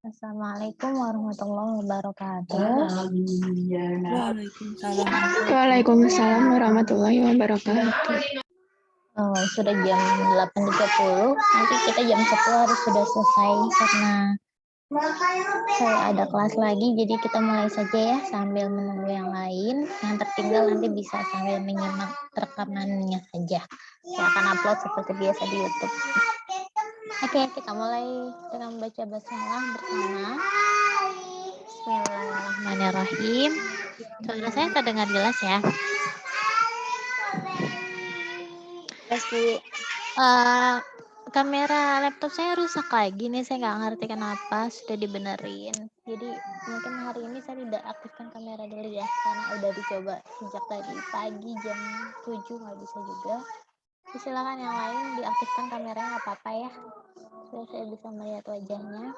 Assalamualaikum warahmatullahi wabarakatuh. Waalaikumsalam. Waalaikumsalam warahmatullahi wabarakatuh. Sudah jam 8.30. Nanti kita jam 10 harus sudah selesai karena saya ada kelas lagi. Jadi kita mulai saja ya sambil menunggu yang lain. Yang tertinggal nanti bisa sambil menyimak rekamannya saja. Saya akan upload seperti biasa di YouTube. Oke, kita mulai dengan membaca basmalah bersama. Bismillahirrahmanirrahim. Suara saya terdengar jelas ya? Terus Bu, kamera laptop saya rusak lagi nih, saya nggak ngerti kenapa, sudah dibenerin. Jadi mungkin hari ini saya tidak aktifkan kamera dulu ya, karena udah dicoba sejak tadi pagi jam 7 nggak bisa juga. Silakan yang lain diaktifkan kameranya, nggak apa-apa ya, supaya saya bisa melihat wajahnya.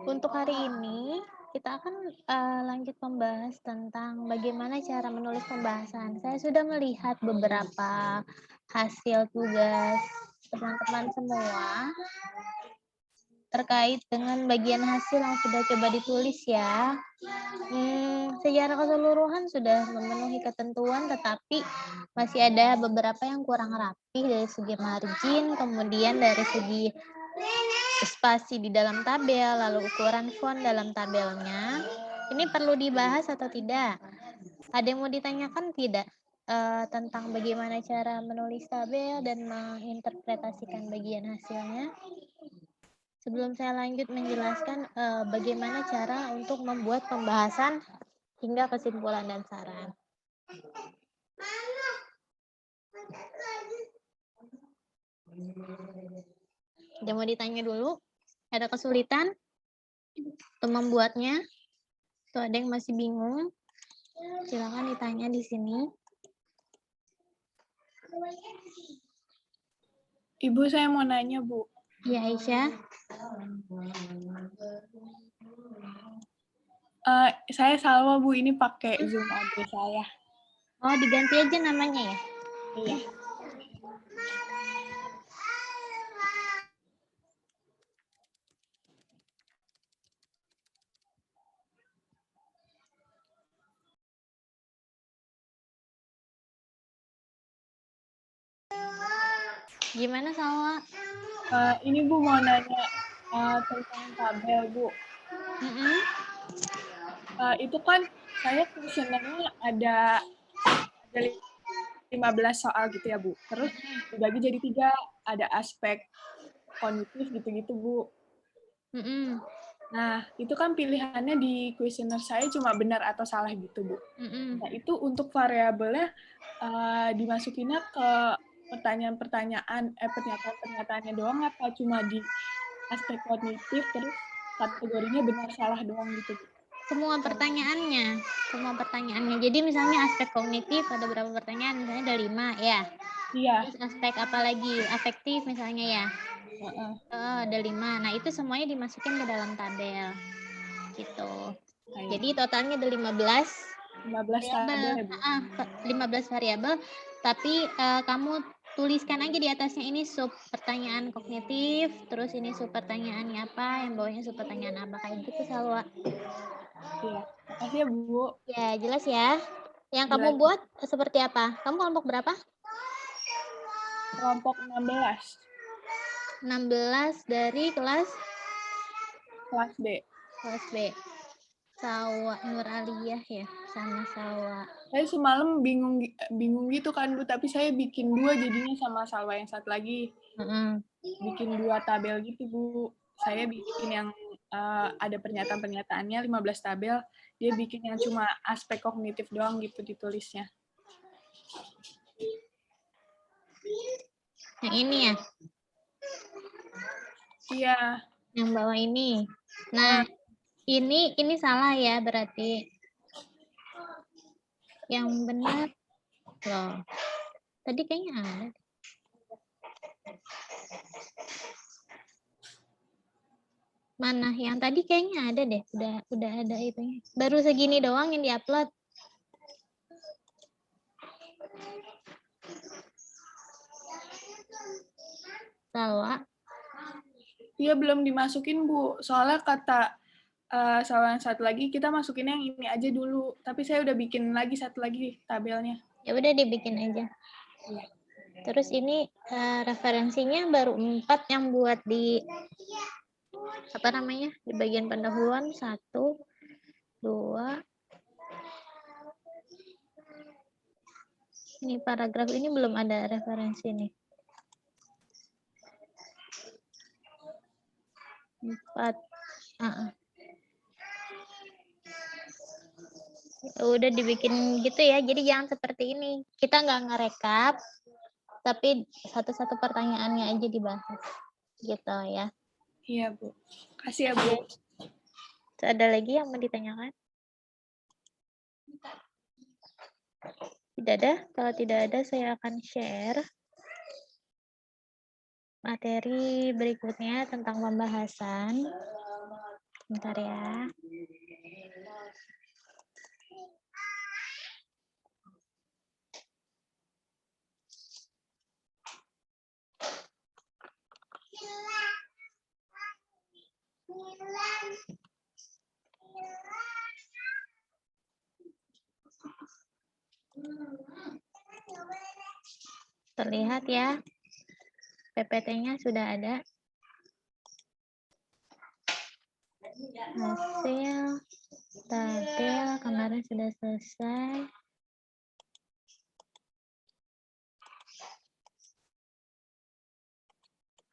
Untuk hari ini kita akan lanjut membahas tentang bagaimana cara menulis pembahasan. Saya sudah melihat beberapa hasil tugas teman-teman semua terkait dengan bagian hasil yang sudah coba ditulis ya. Secara keseluruhan sudah memenuhi ketentuan, tetapi masih ada beberapa yang kurang rapi dari segi margin, kemudian dari segi spasi di dalam tabel, lalu ukuran font dalam tabelnya. Ini perlu dibahas atau tidak? Ada yang mau ditanyakan tidak? Tentang bagaimana cara menulis tabel dan menginterpretasikan bagian hasilnya. Sebelum saya lanjut menjelaskan bagaimana cara untuk membuat pembahasan hingga kesimpulan dan saran. Ada mau ditanya dulu? Ada kesulitan untuk membuatnya? Atau ada yang masih bingung? Silakan ditanya di sini. Ibu, saya mau nanya, Bu. Ya, Aisyah. Saya Salwa, Bu. Ini pakai Zoom aja saya. Oh, diganti aja namanya ya? Iya. Gimana Salwa? Ini Bu mau nanya tentang tabel, Bu. Itu kan saya kuesionernya ada 15 soal gitu ya, Bu. Terus dibagi jadi 3, ada aspek kognitif gitu-gitu, Bu. Nah, itu kan pilihannya di kuesioner saya cuma benar atau salah gitu, Bu. Nah, itu untuk variabelnya dimasukinnya ke pernyataan-pernyataannya doang apa cuma di aspek kognitif terus kategorinya benar salah doang gitu, Bu? Semua pertanyaannya. Jadi misalnya aspek kognitif ada berapa pertanyaan? Misalnya ada 5 ya. Iya. Terus aspek apa lagi? Afektif misalnya ya. Ada 5. Nah, itu semuanya dimasukin ke dalam tabel. Gitu. Jadi totalnya ada 15 tabel ya, Bu? 15 variabel, tapi kamu tuliskan aja di atasnya ini sub pertanyaan kognitif, terus ini sub pertanyaannya apa, yang bawahnya sub pertanyaan apa, kayak gitu Salwa. Iya, makasih ya, Bu. Ya, jelas ya. Yang kamu buat seperti apa? Kamu kelompok berapa? Kelompok 16. 16 dari kelas B. Kelas B. Salwa Nur Aliyah ya, sama Salwa. Saya semalam bingung gitu kan, Bu, tapi saya bikin 2 jadinya sama Salwa yang satu lagi. Bikin 2 tabel gitu, Bu. Saya bikin yang ada pernyataan-pernyataannya 15 tabel, dia bikin yang cuma aspek kognitif doang gitu ditulisnya. Yang ini ya? Iya. Yang bawah ini. Nah, ini salah ya berarti. Yang benar loh. Tadi kayaknya ada. Mana? Yang tadi kayaknya ada deh. Udah ada itunya. Baru segini doang yang diupload. Salwa? Iya, belum dimasukin, Bu. Soalnya kata Salwa yang satu lagi, kita masukin yang ini aja dulu. Tapi saya udah bikin lagi satu lagi tabelnya. Ya udah dibikin aja. Iya. Terus ini referensinya baru 4 yang buat di apa namanya? Di bagian pendahuluan 1, 2. Ini paragraf ini belum ada referensi nih. 4. Udah dibikin gitu ya, jadi jangan seperti ini. Kita nggak ngerekap, tapi satu-satu pertanyaannya aja dibahas. Gitu ya. Iya, Bu. Kasih ya, Bu. Ada lagi yang mau ditanyakan? Tidak ada? Kalau tidak ada, saya akan share materi berikutnya tentang pembahasan. Bentar ya. Terlihat ya, PPT-nya sudah ada. Hasil tabel kemarin sudah selesai.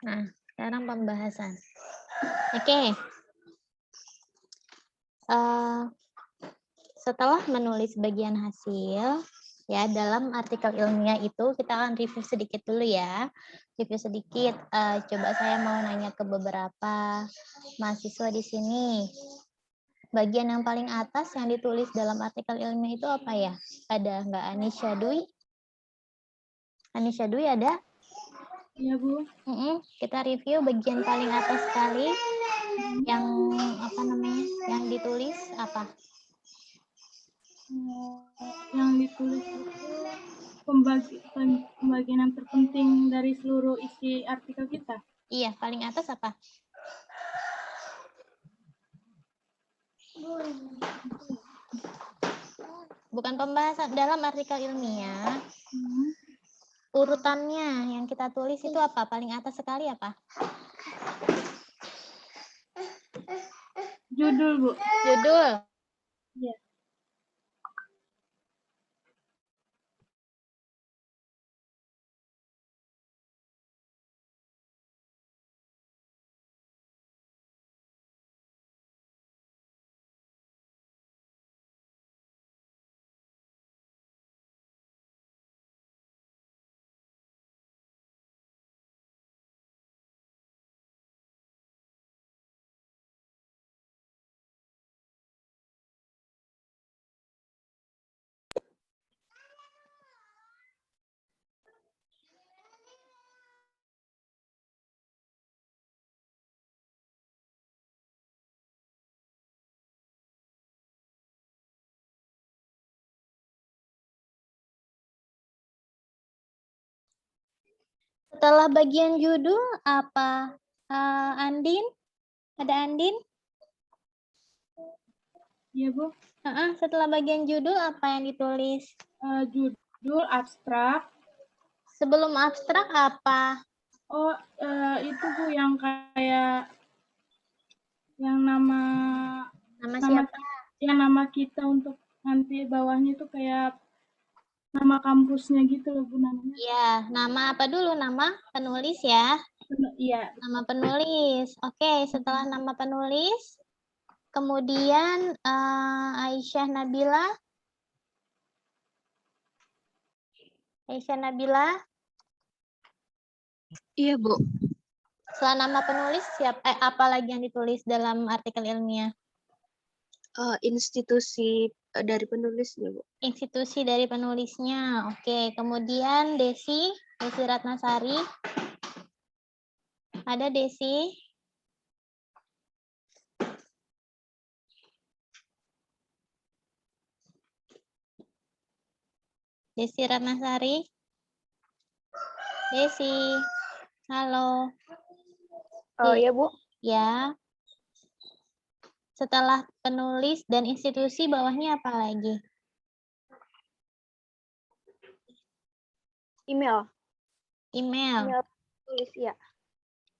Nah, sekarang pembahasan. Oke. Setelah menulis bagian hasil, ya dalam artikel ilmiah itu kita akan review sedikit dulu ya. Review sedikit. Coba saya mau nanya ke beberapa mahasiswa di sini. Bagian yang paling atas yang ditulis dalam artikel ilmiah itu apa ya? Ada nggak Anisha Dwi? Anisha Dwi ada? Iya, Bu. Kita review bagian paling atas sekali. Yang apa namanya? Yang ditulis apa? Yang ditulis itu pembagian yang terpenting dari seluruh isi artikel kita. Iya, paling atas apa? Bukan pembahasan dalam artikel ilmiah. Urutannya yang kita tulis itu apa? Paling atas sekali apa? Judul, Bu. Judul. Iya. Setelah bagian judul apa? Andin? Ada Andin? Iya, Bu. Setelah bagian judul apa yang ditulis? Judul abstrak. Sebelum abstrak apa? Oh, itu, Bu, yang kayak yang nama siapa? Yang nama kita untuk nanti bawahnya itu kayak nama kampusnya gitu loh, Bu, namanya. Iya, nama apa dulu? Nama penulis ya? Iya. Nama penulis. Oke, setelah nama penulis, kemudian Aisyah Nabila. Aisyah Nabila. Iya, Bu. Setelah nama penulis, apa lagi yang ditulis dalam artikel ilmiah? Institusi dari penulisnya, Bu. Institusi dari penulisnya. Oke, kemudian Desi Ratnasari. Ada Desi? Desi Ratnasari. Desi. Halo. Oh iya, Bu. Ya. Setelah penulis dan institusi, bawahnya apa lagi? Email. Email. Email tulis ya.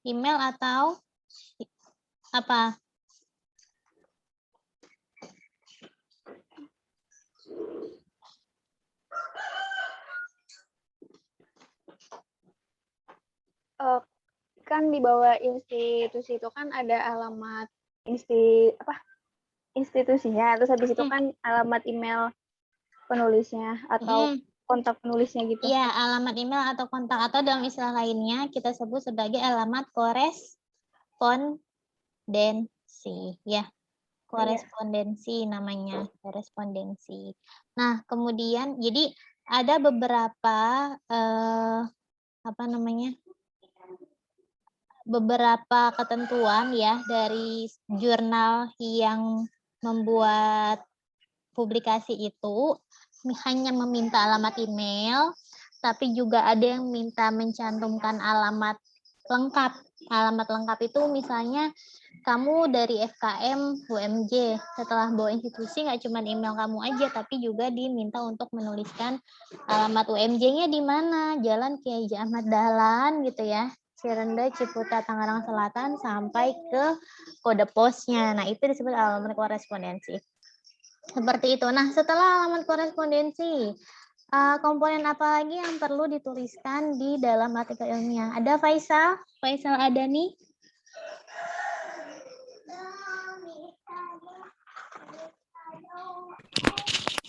Email atau apa? Kan di bawah institusi itu kan ada alamat institusinya, terus habis itu kan alamat email penulisnya atau kontak penulisnya gitu. Iya, alamat email atau kontak, atau dalam istilah lainnya kita sebut sebagai alamat korespondensi, ya. Korespondensi namanya, korespondensi. Nah, kemudian jadi ada beberapa beberapa ketentuan ya dari jurnal yang membuat publikasi itu hanya meminta alamat email, tapi juga ada yang minta mencantumkan alamat lengkap. Alamat lengkap itu misalnya kamu dari FKM UMJ, setelah bawa institusi nggak cuma email kamu aja, tapi juga diminta untuk menuliskan alamat UMJ-nya di mana, Jalan Kiai Haji Ahmad Dahlan gitu ya, Cirende, Ciputa, Tangerang Selatan, sampai ke kode posnya. Nah, itu disebut alamat korespondensi. Seperti itu. Nah, setelah alamat korespondensi, komponen apa lagi yang perlu dituliskan di dalam artikel ilmiah? Ada Faisal? Faisal ada nih?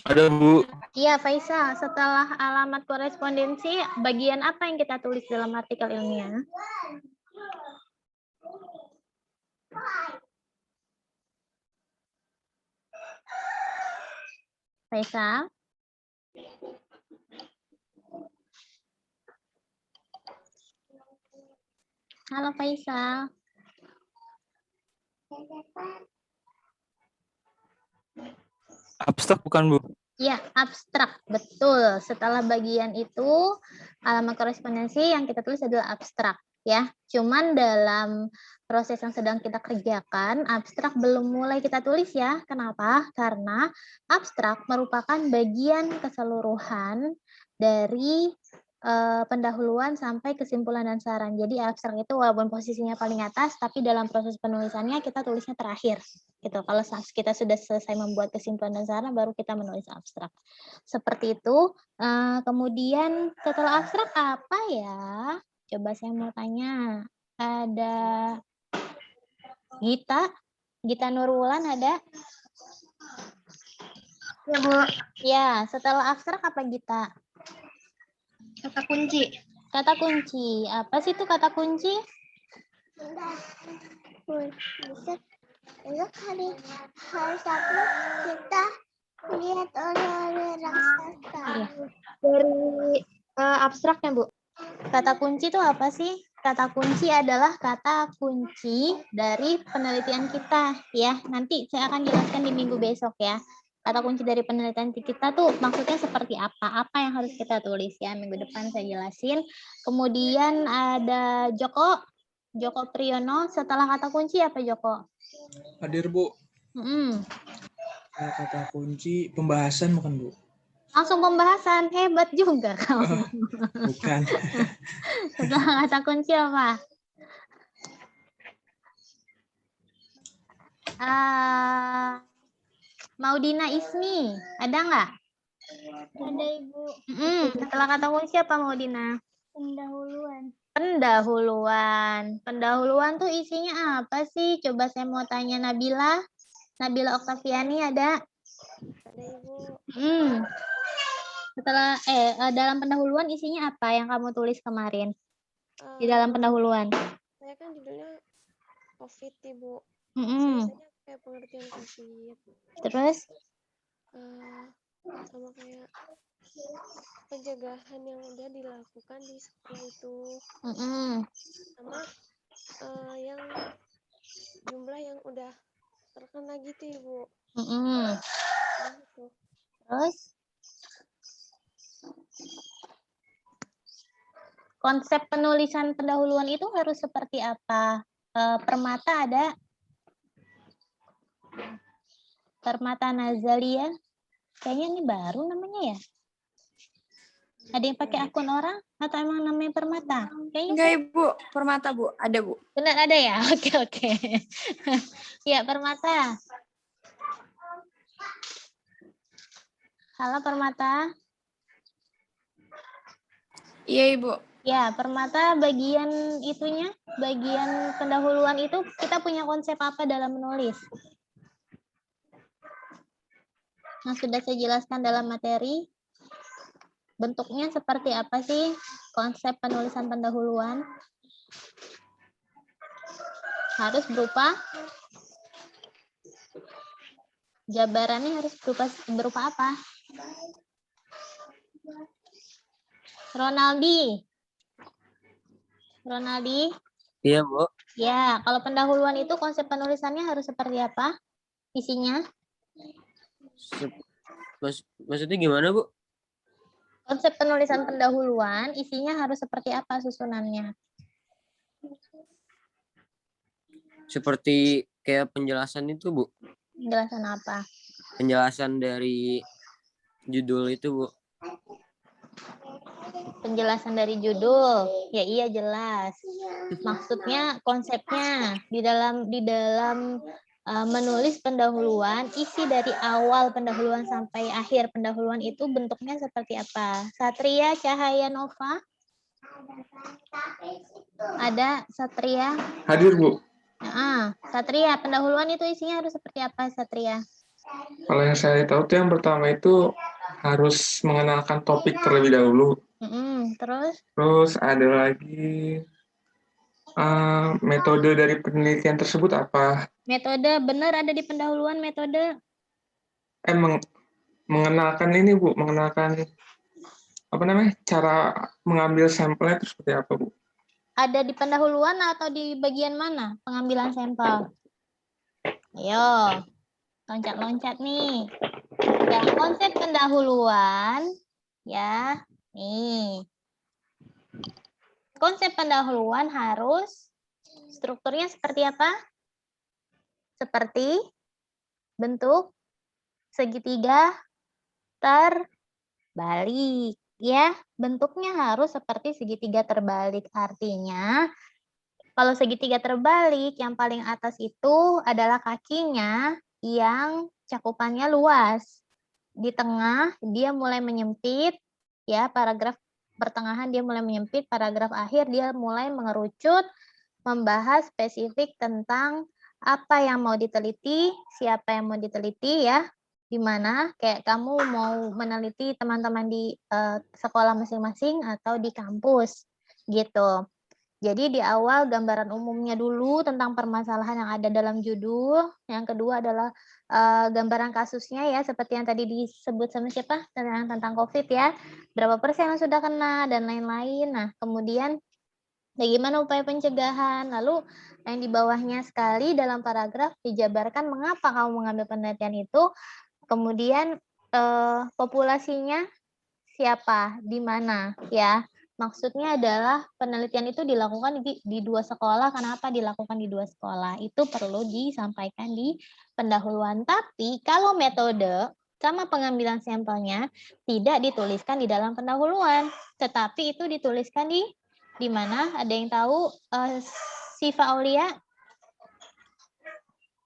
Ada, Bu. Iya, Faisal. Setelah alamat korespondensi, bagian apa yang kita tulis dalam artikel ilmiah? Faisal? Halo, Faisal. Abstrak bukan, Bu? Ya, abstrak. Betul. Setelah bagian itu, alamat korespondensi yang kita tulis adalah abstrak. Ya, cuman dalam proses yang sedang kita kerjakan, abstrak belum mulai kita tulis ya. Kenapa? Karena abstrak merupakan bagian keseluruhan dari pendahuluan sampai kesimpulan dan saran. Jadi abstrak itu walaupun posisinya paling atas, tapi dalam proses penulisannya kita tulisnya terakhir. Gitu. Kalau kita sudah selesai membuat kesimpulan dan saran, baru kita menulis abstrak. Seperti itu. Kemudian setelah abstrak apa ya? Coba saya mau tanya. Ada Gita Nurwulan ada? Ya, Bu. Ya, setelah abstrak apa Gita? Kata kunci. Kata kunci. Apa sih itu kata kunci? Bisa besok hari Sabtu kita lihat oleh raksasa. Dari abstraknya, Bu. Kata kunci itu apa sih? Kata kunci adalah kata kunci dari penelitian kita ya. Nanti saya akan jelaskan di minggu besok ya. Kata kunci dari penelitian kita tuh maksudnya seperti apa? Apa yang harus kita tulis ya? Minggu depan saya jelasin. Kemudian ada Joko Priyono. Setelah kata kunci apa Joko? Hadir, Bu. Kata kunci pembahasan bukan, Bu? Langsung pembahasan. Hebat juga kamu. Bukan. Setelah kata kunci apa? Maudina Ismi, ada nggak? Ada Ibu. Setelah kata kunci apa Maudina? Pendahuluan. Pendahuluan tuh isinya apa sih? Coba saya mau tanya Nabila. Nabila Oktaviani ada? Ada Ibu. Setelah dalam pendahuluan isinya apa yang kamu tulis kemarin? Di dalam pendahuluan. Saya kan judulnya COVID, Ibu. Mm-mm. Biasanya kayak pengertian COVID. Terus? Sama kayak pencegahan yang udah dilakukan di sekolah itu. Sama yang jumlah yang udah terkena gitu, Ibu. Gitu. Terus? Konsep penulisan pendahuluan itu harus seperti apa? Permata ada Permata Nazalia. Kayaknya ini baru namanya ya. Ada yang pakai akun orang atau emang namanya Permata? Kayaknya Enggak, Ibu. Permata, Bu. Ada, Bu. benar ada ya? Oke. Ya, Permata. Halo Permata. Iya, Ibu. Ya, Permata bagian itunya, bagian pendahuluan itu kita punya konsep apa dalam menulis? Yang sudah saya jelaskan dalam materi. Bentuknya seperti apa sih konsep penulisan pendahuluan? Harus berupa jabarannya harus berupa apa? Ronaldi. Iya, Bu. Ya, kalau pendahuluan itu konsep penulisannya harus seperti apa? Isinya? Maksudnya gimana, Bu? Konsep penulisan pendahuluan isinya harus seperti apa susunannya? Seperti kayak penjelasan itu, Bu. Penjelasan apa? Penjelasan dari judul itu, Bu. Penjelasan dari judul. Ya iya jelas. Maksudnya konsepnya di dalam menulis pendahuluan, isi dari awal pendahuluan sampai akhir pendahuluan itu bentuknya seperti apa? Satria Cahaya Nova? Ada Satria? Hadir, Bu. Satria, pendahuluan itu isinya harus seperti apa, Satria? Kalau yang saya tahu tuh yang pertama itu harus mengenalkan topik terlebih dahulu. Terus ada lagi metode dari penelitian tersebut apa? Metode benar ada di pendahuluan metode. Mengenalkan ini, Bu, mengenalkan apa namanya? Cara mengambil sampelnya itu seperti apa, Bu? Ada di pendahuluan atau di bagian mana pengambilan sampel? Ayo, loncat-loncat nih. Ya, konsep pendahuluan, ya, nih. Konsep pendahuluan harus strukturnya seperti apa? Seperti bentuk segitiga terbalik. Ya, bentuknya harus seperti segitiga terbalik. Artinya, kalau segitiga terbalik, yang paling atas itu adalah kakinya yang cakupannya luas. Di tengah, dia mulai menyempit. Ya, paragraf pertengahan dia mulai menyempit. Paragraf akhir dia mulai mengerucut, membahas spesifik tentang apa yang mau diteliti, siapa yang mau diteliti ya. Di mana kayak kamu mau meneliti teman-teman di sekolah masing-masing atau di kampus gitu. Jadi di awal gambaran umumnya dulu tentang permasalahan yang ada dalam judul. Yang kedua adalah gambaran kasusnya ya, seperti yang tadi disebut sama siapa tentang COVID ya. Berapa persen yang sudah kena dan lain-lain. Nah kemudian bagaimana upaya pencegahan. Lalu yang di bawahnya sekali dalam paragraf dijabarkan mengapa kamu mengambil penelitian itu. Kemudian populasinya siapa, di mana ya. Maksudnya adalah penelitian itu dilakukan di 2 sekolah. Kenapa dilakukan di 2 sekolah? Itu perlu disampaikan di pendahuluan. Tapi kalau metode sama pengambilan sampelnya tidak dituliskan di dalam pendahuluan, tetapi itu dituliskan di mana? Ada yang tahu? Siva Aulia?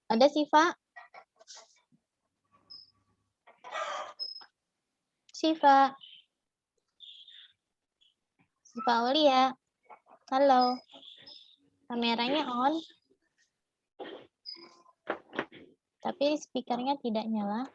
Ada Siva? Siva Aulia, halo, kameranya on, tapi speakernya tidak nyala.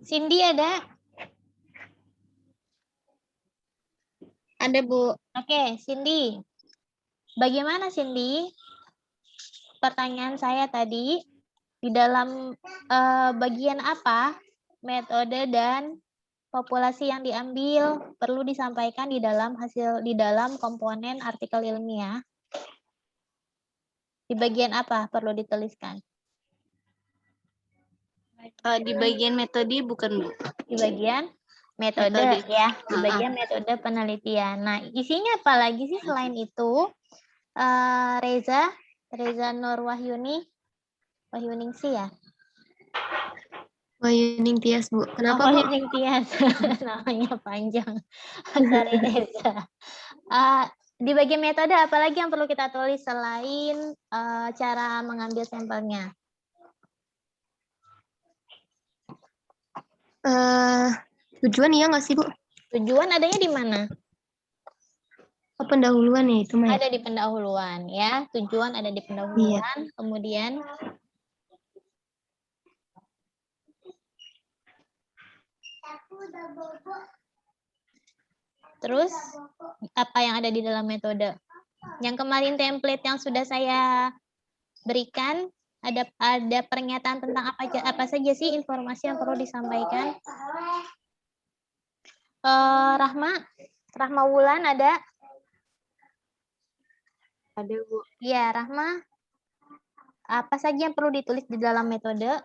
Cindy ada? Ada, Bu. Oke, Cindy. Bagaimana, Cindy? Pertanyaan saya tadi, di dalam bagian apa metode dan populasi yang diambil perlu disampaikan di dalam komponen artikel ilmiah. Di bagian apa perlu dituliskan? Di bagian metode bukan, Bu? Di bagian metode ya, di bagian metode penelitian. Nah, isinya apa lagi sih selain itu? Reza Nur Wahyuningsi ya? Wahyuning Tias, Bu. Kenapa, Bu? Wahyuning Tias, namanya panjang. Sorry, Reza. Di bagian metode apalagi yang perlu kita tulis selain cara mengambil sampelnya? Tujuan iya nggak sih, Bu? Tujuan adanya di mana? Pendahuluan ya itu, Maya? Ada di pendahuluan ya. Tujuan ada di pendahuluan. Iya. Kemudian terus apa yang ada di dalam metode? Yang kemarin template yang sudah saya berikan, ada pernyataan tentang apa saja sih informasi yang perlu disampaikan? Rahma Wulan ada? Ada, Bu. Iya, Rahma. Apa saja yang perlu ditulis di dalam metode?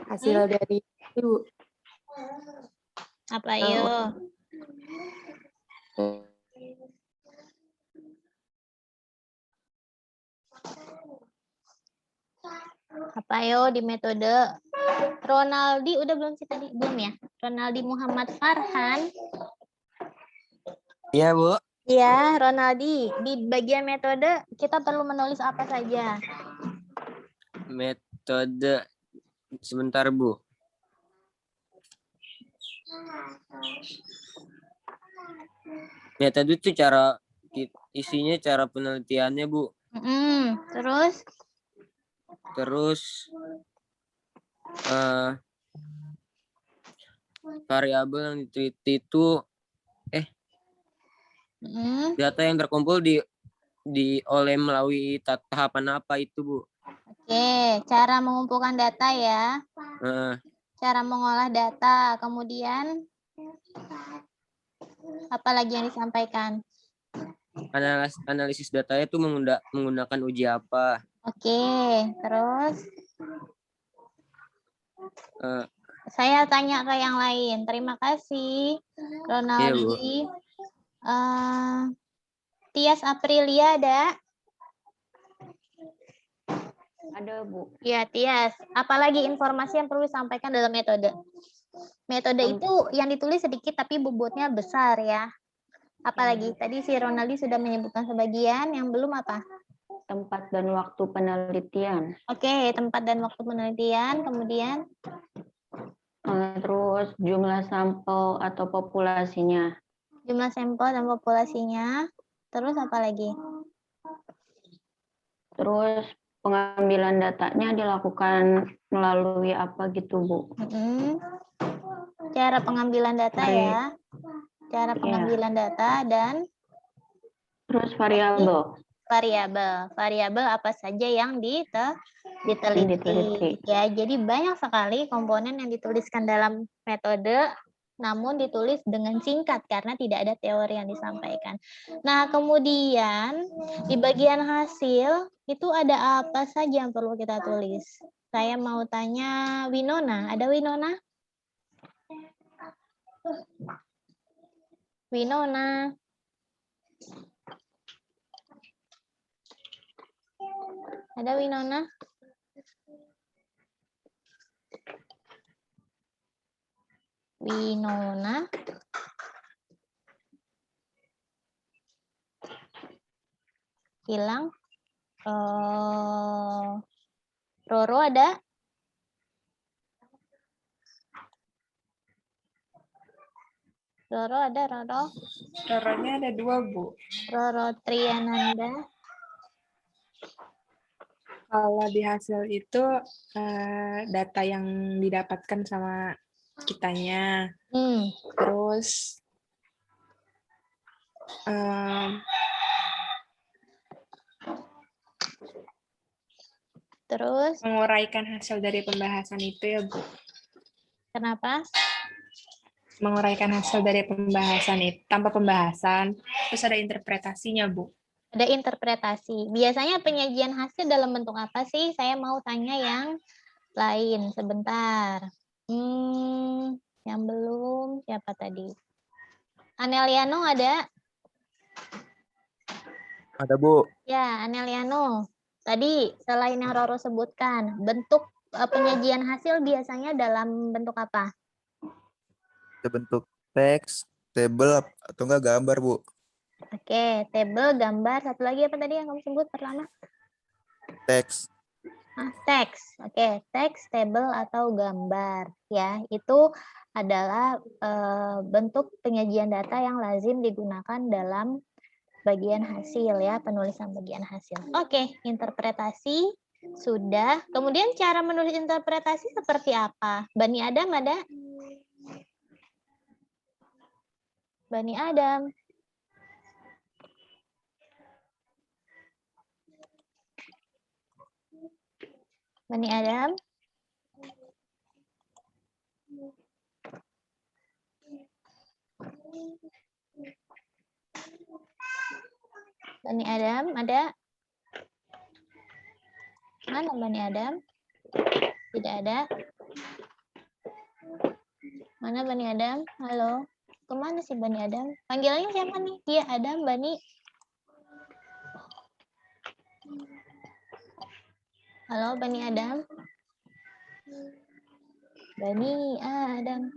Hasil dari itu. Apa yuk? Apa yo di metode? Ronaldi udah belum sih tadi? Belum ya? Ronaldi Muhammad Farhan. Iya, Bu. Iya, Ronaldi. Di bagian metode kita perlu menulis apa saja? Metode sebentar, Bu. Metode itu isinya cara penelitiannya, Bu. Terus variabel yang diteliti itu data yang terkumpul oleh melalui tahapan apa itu, Bu? Oke, cara mengumpulkan data ya. Cara mengolah data, kemudian apa lagi yang disampaikan? Analisis datanya itu menggunakan uji apa? Oke, terus saya tanya ke yang lain. Terima kasih, Ronaldi. Tias Aprilia ada? Ada, Bu. Ya, Tias. Apalagi informasi yang perlu disampaikan dalam metode? Metode itu yang ditulis sedikit tapi bobotnya besar ya. Apalagi tadi si Ronaldi sudah menyebutkan sebagian, yang belum apa? Tempat dan waktu penelitian. Oke, tempat dan waktu penelitian, kemudian? Terus jumlah sampel atau populasinya. Jumlah sampel dan populasinya. Terus apa lagi? Terus pengambilan datanya dilakukan melalui apa gitu, Bu? Cara pengambilan data ya. Cara pengambilan data dan terus variabel. Variabel apa saja yang diteliti. Ya, jadi banyak sekali komponen yang dituliskan dalam metode, namun ditulis dengan singkat karena tidak ada teori yang disampaikan. Nah, kemudian di bagian hasil itu ada apa saja yang perlu kita tulis? Saya mau tanya Winona, ada Winona? Winona. Ada Winona? Winona. Hilang. Roro ada? Roro ada, Roro? Roronya ada 2, Bu. Roro Triananda. Kalau di hasil itu data yang didapatkan sama kitanya, terus Terus? Menguraikan hasil dari pembahasan itu ya, Bu. Kenapa? Menguraikan hasil dari pembahasan itu tanpa pembahasan, terus ada interpretasinya, Bu. Ada interpretasi. Biasanya penyajian hasil dalam bentuk apa sih? Saya mau tanya yang lain sebentar. Yang belum siapa tadi? Aneliano ada? Ada, Bu. Ya, Aneliano. Tadi selain yang Roro sebutkan, bentuk penyajian hasil biasanya dalam bentuk apa? Ada bentuk teks, table, atau enggak gambar, Bu. Oke, table, gambar. Satu lagi apa tadi yang kamu sebut pertama? Teks. Teks. Oke, teks, table, atau gambar. Ya, itu adalah bentuk penyajian data yang lazim digunakan dalam bagian hasil ya, penulisan bagian hasil. Oke, interpretasi sudah. Kemudian cara menulis interpretasi seperti apa? Bani Adam ada? Bani Adam. Bani Adam. Bani Adam ada? Mana Bani Adam? Tidak ada. Mana Bani Adam? Halo. Kemana sih Bani Adam? Panggilannya siapa nih? Iya, Adam, Bani. Halo, Bani Adam. Bani Adam.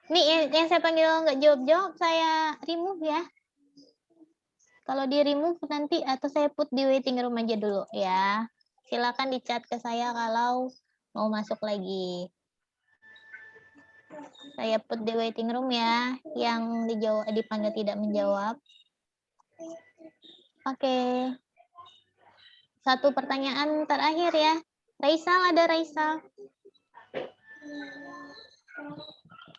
Nih, yang saya panggil nggak jawab-jawab, saya remove ya. Kalau di remove nanti, atau saya put di waiting room aja dulu ya. Silakan di chat ke saya kalau mau masuk lagi. Saya put di waiting room ya, yang dipanggil tidak menjawab. Oke. Satu pertanyaan terakhir ya. Raisal, ada Raisal?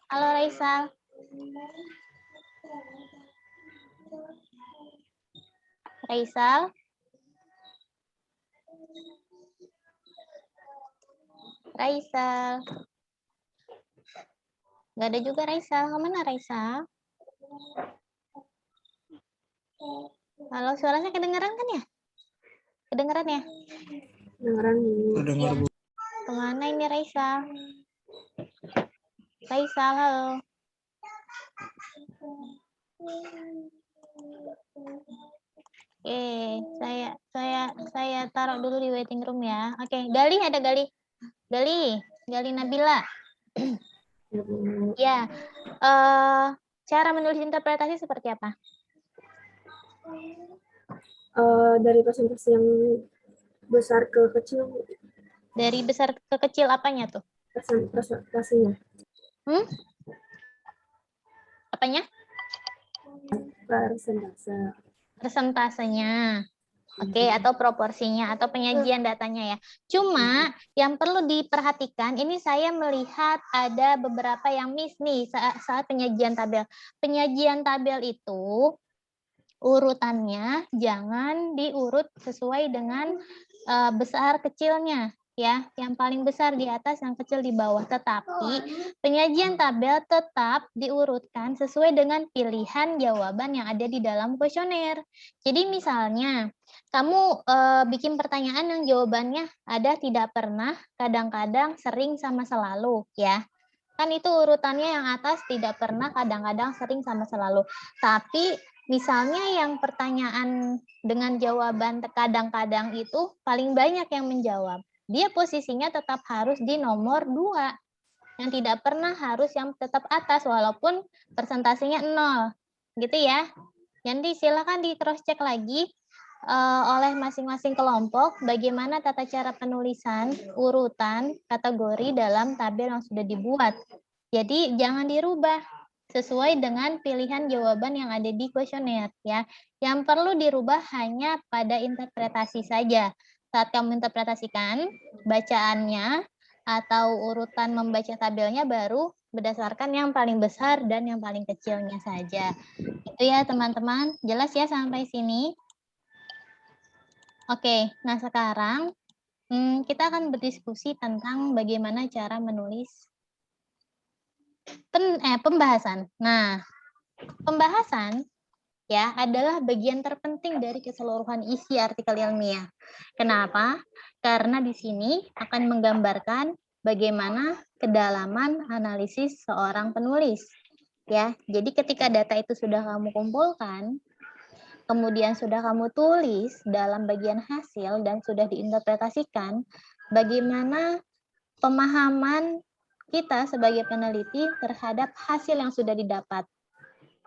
Halo Raisal. Raisal. Raisal. Nggak ada juga Raisal. Kemana Raisal? Halo, suaranya kedengeran kan ya? Kedengeran ya? Kedengeran. Kedengar, Bu. Kemana ini Raisal? Raisal, halo. Oke, saya taruh dulu di waiting room ya. Oke, Gali ada Gali? Gali Nabila. Ya, cara menulis interpretasi seperti apa? Dari presentasi yang besar ke kecil. Dari besar ke kecil apanya tuh? Presentasinya. Apanya? Persentasenya. Oke, atau proporsinya atau penyajian datanya ya. Cuma yang perlu diperhatikan, ini saya melihat ada beberapa yang miss nih saat penyajian tabel. Penyajian tabel itu urutannya jangan diurut sesuai dengan besar kecilnya. Ya, yang paling besar di atas, yang kecil di bawah. Tetapi penyajian tabel tetap diurutkan sesuai dengan pilihan jawaban yang ada di dalam kuesioner. Jadi misalnya kamu bikin pertanyaan yang jawabannya ada, tidak pernah, kadang-kadang, sering, sama selalu, ya. Kan itu urutannya yang atas tidak pernah, kadang-kadang, sering, sama selalu. Tapi misalnya yang pertanyaan dengan jawaban kadang-kadang itu paling banyak yang menjawab. Dia posisinya tetap harus di nomor 2. Yang tidak pernah harus yang tetap atas walaupun persentasenya 0. Gitu ya. Jadi silakan di cross check lagi oleh masing-masing kelompok bagaimana tata cara penulisan urutan kategori dalam tabel yang sudah dibuat. Jadi jangan dirubah sesuai dengan pilihan jawaban yang ada di kuesioner ya. Yang perlu dirubah hanya pada interpretasi saja. Saat kamu interpretasikan bacaannya atau urutan membaca tabelnya baru berdasarkan yang paling besar dan yang paling kecilnya saja. Itu ya teman-teman. Jelas ya sampai sini? Oke, nah sekarang kita akan berdiskusi tentang bagaimana cara menulis pembahasan. Nah, pembahasan ya adalah bagian terpenting dari keseluruhan isi artikel ilmiah. Kenapa? Karena di sini akan menggambarkan bagaimana kedalaman analisis seorang penulis. Ya, jadi ketika data itu sudah kamu kumpulkan, kemudian sudah kamu tulis dalam bagian hasil dan sudah diinterpretasikan, bagaimana pemahaman kita sebagai peneliti terhadap hasil yang sudah didapat.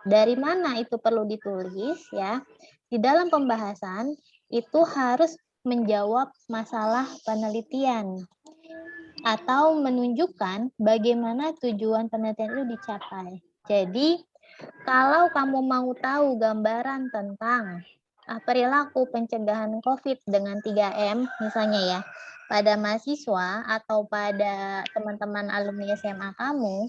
Dari mana itu perlu ditulis ya? Di dalam pembahasan itu harus menjawab masalah penelitian atau menunjukkan bagaimana tujuan penelitian itu dicapai. Jadi, kalau kamu mau tahu gambaran tentang perilaku pencegahan COVID dengan 3M misalnya ya, pada mahasiswa atau pada teman-teman alumni SMA kamu,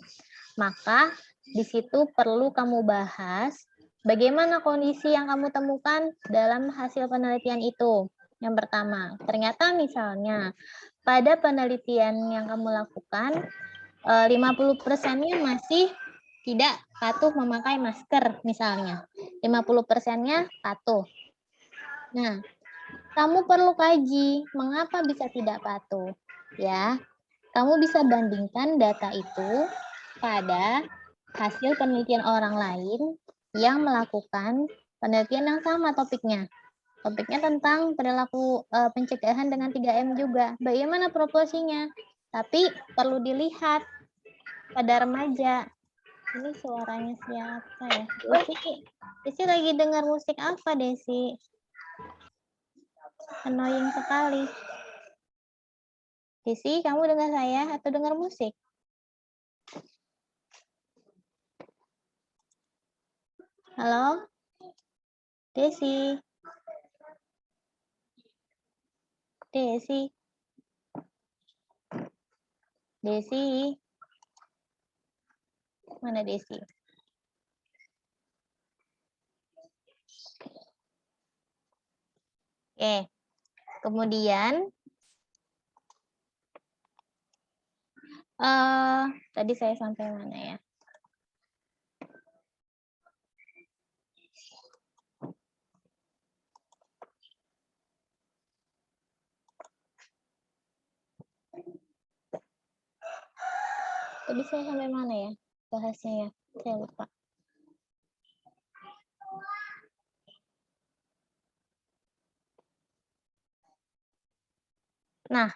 maka di situ perlu kamu bahas bagaimana kondisi yang kamu temukan dalam hasil penelitian itu. Yang pertama, ternyata misalnya pada penelitian yang kamu lakukan 50%-nya masih tidak patuh memakai masker misalnya. 50%-nya patuh. Nah, kamu perlu kaji mengapa bisa tidak patuh, ya. Kamu bisa bandingkan data itu pada hasil penelitian orang lain yang melakukan penelitian yang sama topiknya. Topiknya tentang perilaku pencegahan dengan 3M juga. Bagaimana proporsinya? Tapi perlu dilihat pada remaja. Ini suaranya siapa ya? Desi lagi dengar musik apa, Desi? Annoying sekali. Desi, kamu dengar saya atau dengar musik? Halo? Desi? Desi? Desi? Mana Desi? Oke. Kemudian tadi saya sampai mana ya? Tadi saya sampai mana ya? Bahasnya ya, saya lupa. Nah,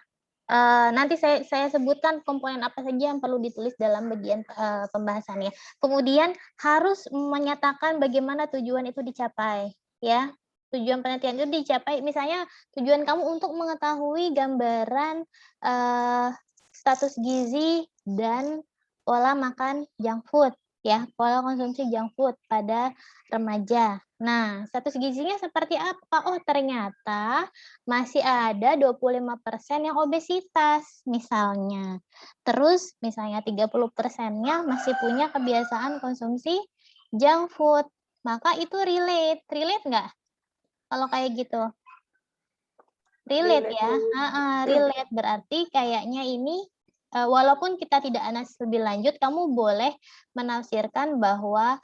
nanti saya sebutkan komponen apa saja yang perlu ditulis dalam bagian pembahasannya. Kemudian harus menyatakan bagaimana tujuan itu dicapai, ya. Tujuan penelitian itu dicapai, misalnya tujuan kamu untuk mengetahui gambaran status gizi dan pola makan junk food, ya, pola konsumsi junk food pada remaja. Nah, status gizinya seperti apa? Oh, ternyata masih ada 25% yang obesitas misalnya. Terus misalnya 30%-nya masih punya kebiasaan konsumsi junk food. Maka itu relate. Relate nggak? Kalau kayak gitu. Relate ya. Relate berarti kayaknya ini walaupun kita tidak analisis lebih lanjut, kamu boleh menafsirkan bahwa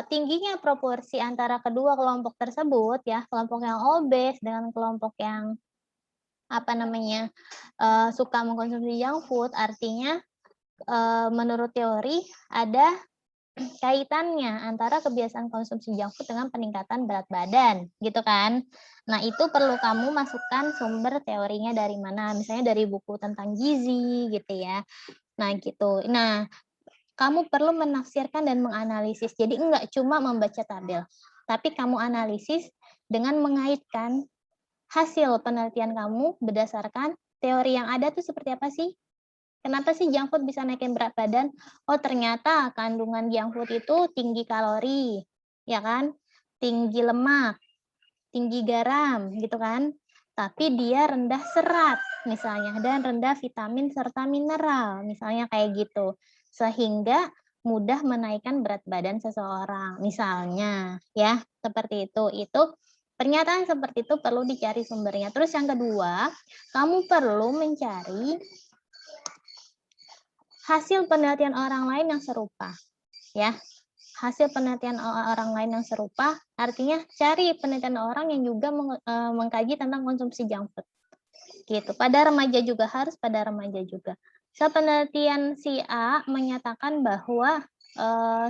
tingginya proporsi antara kedua kelompok tersebut ya, kelompok yang obes dengan kelompok yang suka mengkonsumsi junk food, artinya menurut teori ada kaitannya antara kebiasaan konsumsi junk food dengan peningkatan berat badan, gitu kan? Nah, itu perlu kamu masukkan sumber teorinya dari mana, misalnya dari buku tentang gizi, gitu ya. Nah, gitu. Nah, kamu perlu menafsirkan dan menganalisis. Jadi enggak cuma membaca tabel, tapi kamu analisis dengan mengaitkan hasil penelitian kamu berdasarkan teori yang ada tuh seperti apa sih? Kenapa sih junk food bisa naikin berat badan? Oh, ternyata kandungan junk food itu tinggi kalori, ya kan? Tinggi lemak, tinggi garam, gitu kan? Tapi dia rendah serat, misalnya, dan rendah vitamin serta mineral, misalnya kayak gitu. Sehingga mudah menaikkan berat badan seseorang, misalnya, ya, seperti itu. Itu Pernyataan seperti itu perlu dicari sumbernya. Terus yang kedua, kamu perlu mencari hasil penelitian orang lain yang serupa. Ya, hasil penelitian orang lain yang serupa artinya cari penelitian orang yang juga mengkaji tentang konsumsi junk food. Gitu. Pada remaja juga harus pada remaja juga. Penelitian si A menyatakan bahwa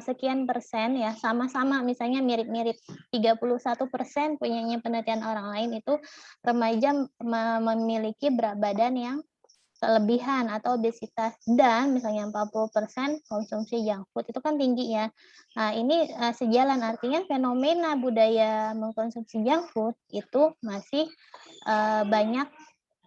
sekian persen ya sama-sama misalnya mirip-mirip 31% punyanya penelitian orang lain itu remaja memiliki berat badan yang kelebihan atau obesitas dan misalnya 40% konsumsi junk food itu kan tinggi ya. Nah, ini sejalan artinya fenomena budaya mengkonsumsi junk food itu masih banyak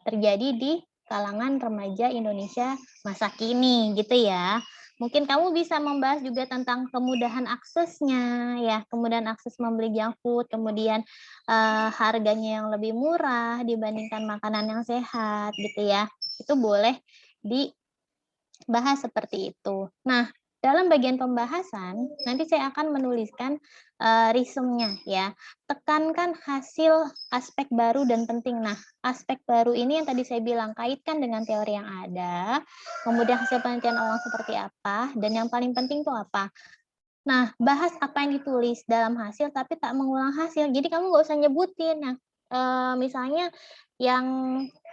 terjadi di kalangan remaja Indonesia masa kini gitu ya. Mungkin kamu bisa membahas juga tentang kemudahan aksesnya ya, kemudahan akses membeli junk food, kemudian harganya yang lebih murah dibandingkan makanan yang sehat gitu ya. Itu boleh dibahas seperti itu. Nah, dalam bagian pembahasan nanti saya akan menuliskan resume-nya ya. Tekankan hasil aspek baru dan penting. Nah, aspek baru ini yang tadi saya bilang kaitkan dengan teori yang ada, kemudian hasil penelitian orang seperti apa, dan yang paling penting itu apa. Nah, bahas apa yang ditulis dalam hasil tapi tak mengulang hasil. Jadi kamu nggak usah nyebutin. Nah, misalnya yang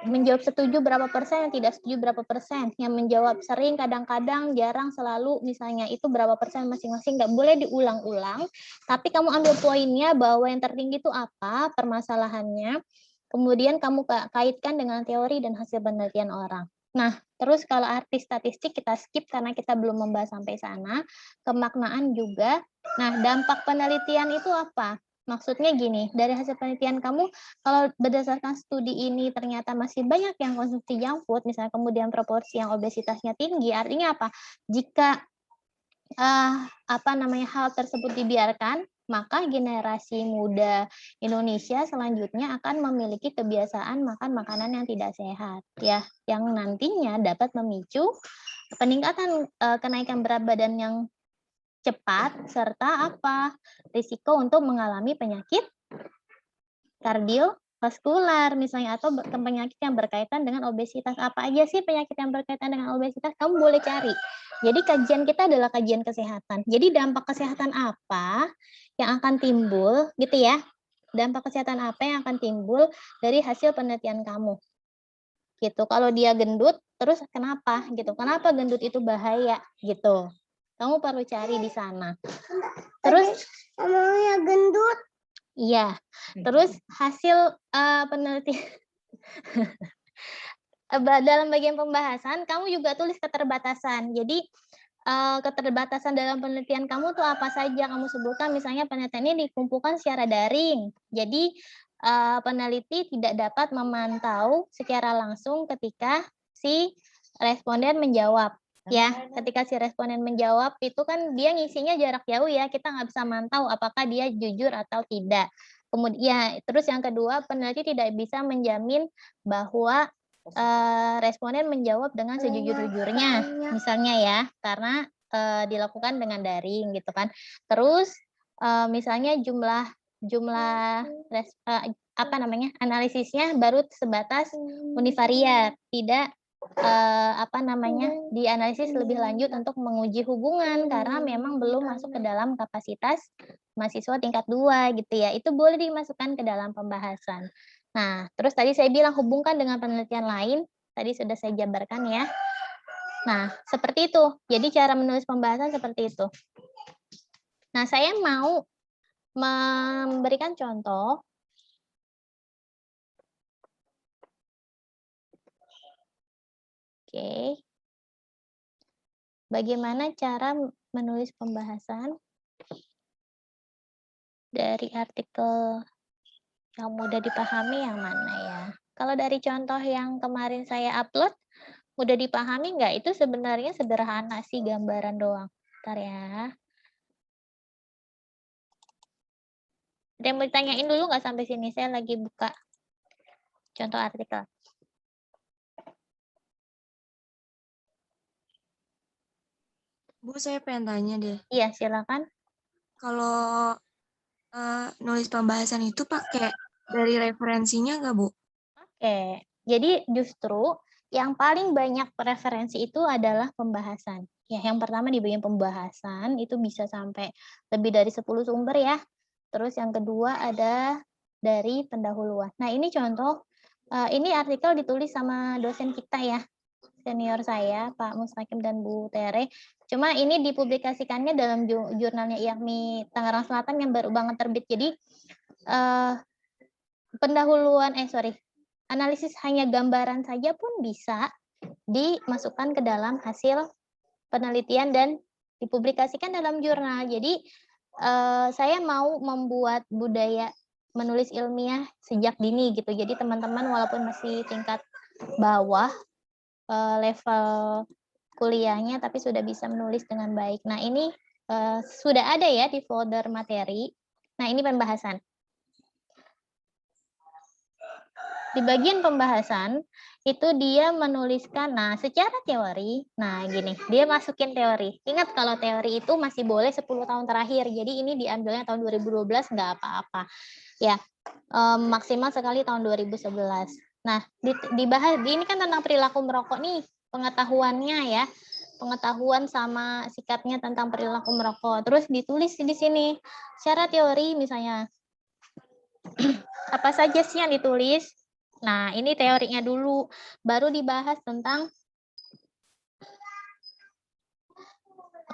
menjawab setuju berapa persen, yang tidak setuju berapa persen, yang menjawab sering, kadang-kadang, jarang, selalu, misalnya itu berapa persen masing-masing, nggak boleh diulang-ulang, tapi kamu ambil poinnya bahwa yang tertinggi itu apa permasalahannya, kemudian kamu kaitkan dengan teori dan hasil penelitian orang. Nah, terus kalau arti statistik kita skip karena kita belum membahas sampai sana, kemaknaan juga. Nah, dampak penelitian itu apa? Maksudnya gini, dari hasil penelitian kamu, kalau berdasarkan studi ini ternyata masih banyak yang konsumsi junk food, misalnya kemudian proporsi yang obesitasnya tinggi, artinya apa? Jika hal tersebut dibiarkan, maka generasi muda Indonesia selanjutnya akan memiliki kebiasaan makan makanan yang tidak sehat, ya, yang nantinya dapat memicu peningkatan kenaikan berat badan yang cepat serta risiko untuk mengalami penyakit kardiovaskular misalnya atau penyakit yang berkaitan dengan obesitas. Apa aja sih penyakit yang berkaitan dengan obesitas? Kamu boleh cari. Jadi kajian kita adalah kajian kesehatan. Jadi dampak kesehatan apa yang akan timbul gitu ya? Dampak kesehatan apa yang akan timbul dari hasil penelitian kamu? Gitu. Kalau dia gendut, terus kenapa gitu? Kenapa gendut itu bahaya gitu? Kamu perlu cari di sana. Terus ngomongnya gendut. Iya. Terus hasil penelitian dalam bagian pembahasan kamu juga tulis keterbatasan. Jadi keterbatasan dalam penelitian kamu tuh apa saja kamu sebutkan, misalnya penelitian ini dikumpulkan secara daring. Jadi peneliti tidak dapat memantau secara langsung ketika si responden menjawab. Ya, ketika si responden menjawab itu kan dia ngisinya jarak jauh ya, kita nggak bisa mantau apakah dia jujur atau tidak. Kemudian, ya, terus yang kedua peneliti tidak bisa menjamin bahwa responden menjawab dengan sejujur-jujurnya, misalnya ya, karena dilakukan dengan daring gitu kan. Terus misalnya jumlah analisisnya baru sebatas univariat, tidak dianalisis lebih lanjut untuk menguji hubungan karena memang belum masuk ke dalam kapasitas mahasiswa tingkat 2 gitu ya. Itu boleh dimasukkan ke dalam pembahasan. Nah, terus tadi saya bilang hubungkan dengan penelitian lain, tadi sudah saya jabarkan ya. Nah, seperti itu. Jadi cara menulis pembahasan seperti itu. Nah, saya mau memberikan contoh. Oke. Bagaimana cara menulis pembahasan dari artikel yang mudah dipahami yang mana ya? Kalau dari contoh yang kemarin saya upload, mudah dipahami nggak? Itu sebenarnya sederhana sih, gambaran doang. Bentar ya. Ada yang mau ditanyain dulu nggak sampai sini? Saya lagi buka contoh artikel. Bu, saya pengen tanya deh. Iya, silakan. Kalau nulis pembahasan itu pakai dari referensinya nggak, Bu? Oke, jadi justru yang paling banyak referensi itu adalah pembahasan. Ya, yang pertama di bagian pembahasan itu bisa sampai lebih dari 10 sumber ya. Terus yang kedua ada dari pendahuluan. Nah, ini contoh, ini artikel ditulis sama dosen kita ya, senior saya, Pak Mustaqim dan Bu Tere. Cuma ini dipublikasikannya dalam jurnalnya IAKMI Tangerang Selatan yang baru banget terbit. Jadi, analisis hanya gambaran saja pun bisa dimasukkan ke dalam hasil penelitian dan dipublikasikan dalam jurnal. Jadi saya mau membuat budaya menulis ilmiah sejak dini gitu. Jadi teman-teman walaupun masih tingkat bawah level kuliahnya tapi sudah bisa menulis dengan baik. Nah, ini sudah ada ya di folder materi. Nah, ini pembahasan. Di bagian pembahasan, itu dia menuliskan, nah secara teori, nah gini, dia masukin teori. Ingat kalau teori itu masih boleh 10 tahun terakhir, jadi ini diambilnya tahun 2012, nggak apa-apa. Ya, maksimal sekali tahun 2011. Nah, dibahas, ini kan tentang perilaku merokok nih, pengetahuannya ya, pengetahuan sama sikapnya tentang perilaku merokok. Terus ditulis di sini, secara teori misalnya, apa saja sih yang ditulis? Nah, ini teorinya dulu, baru dibahas tentang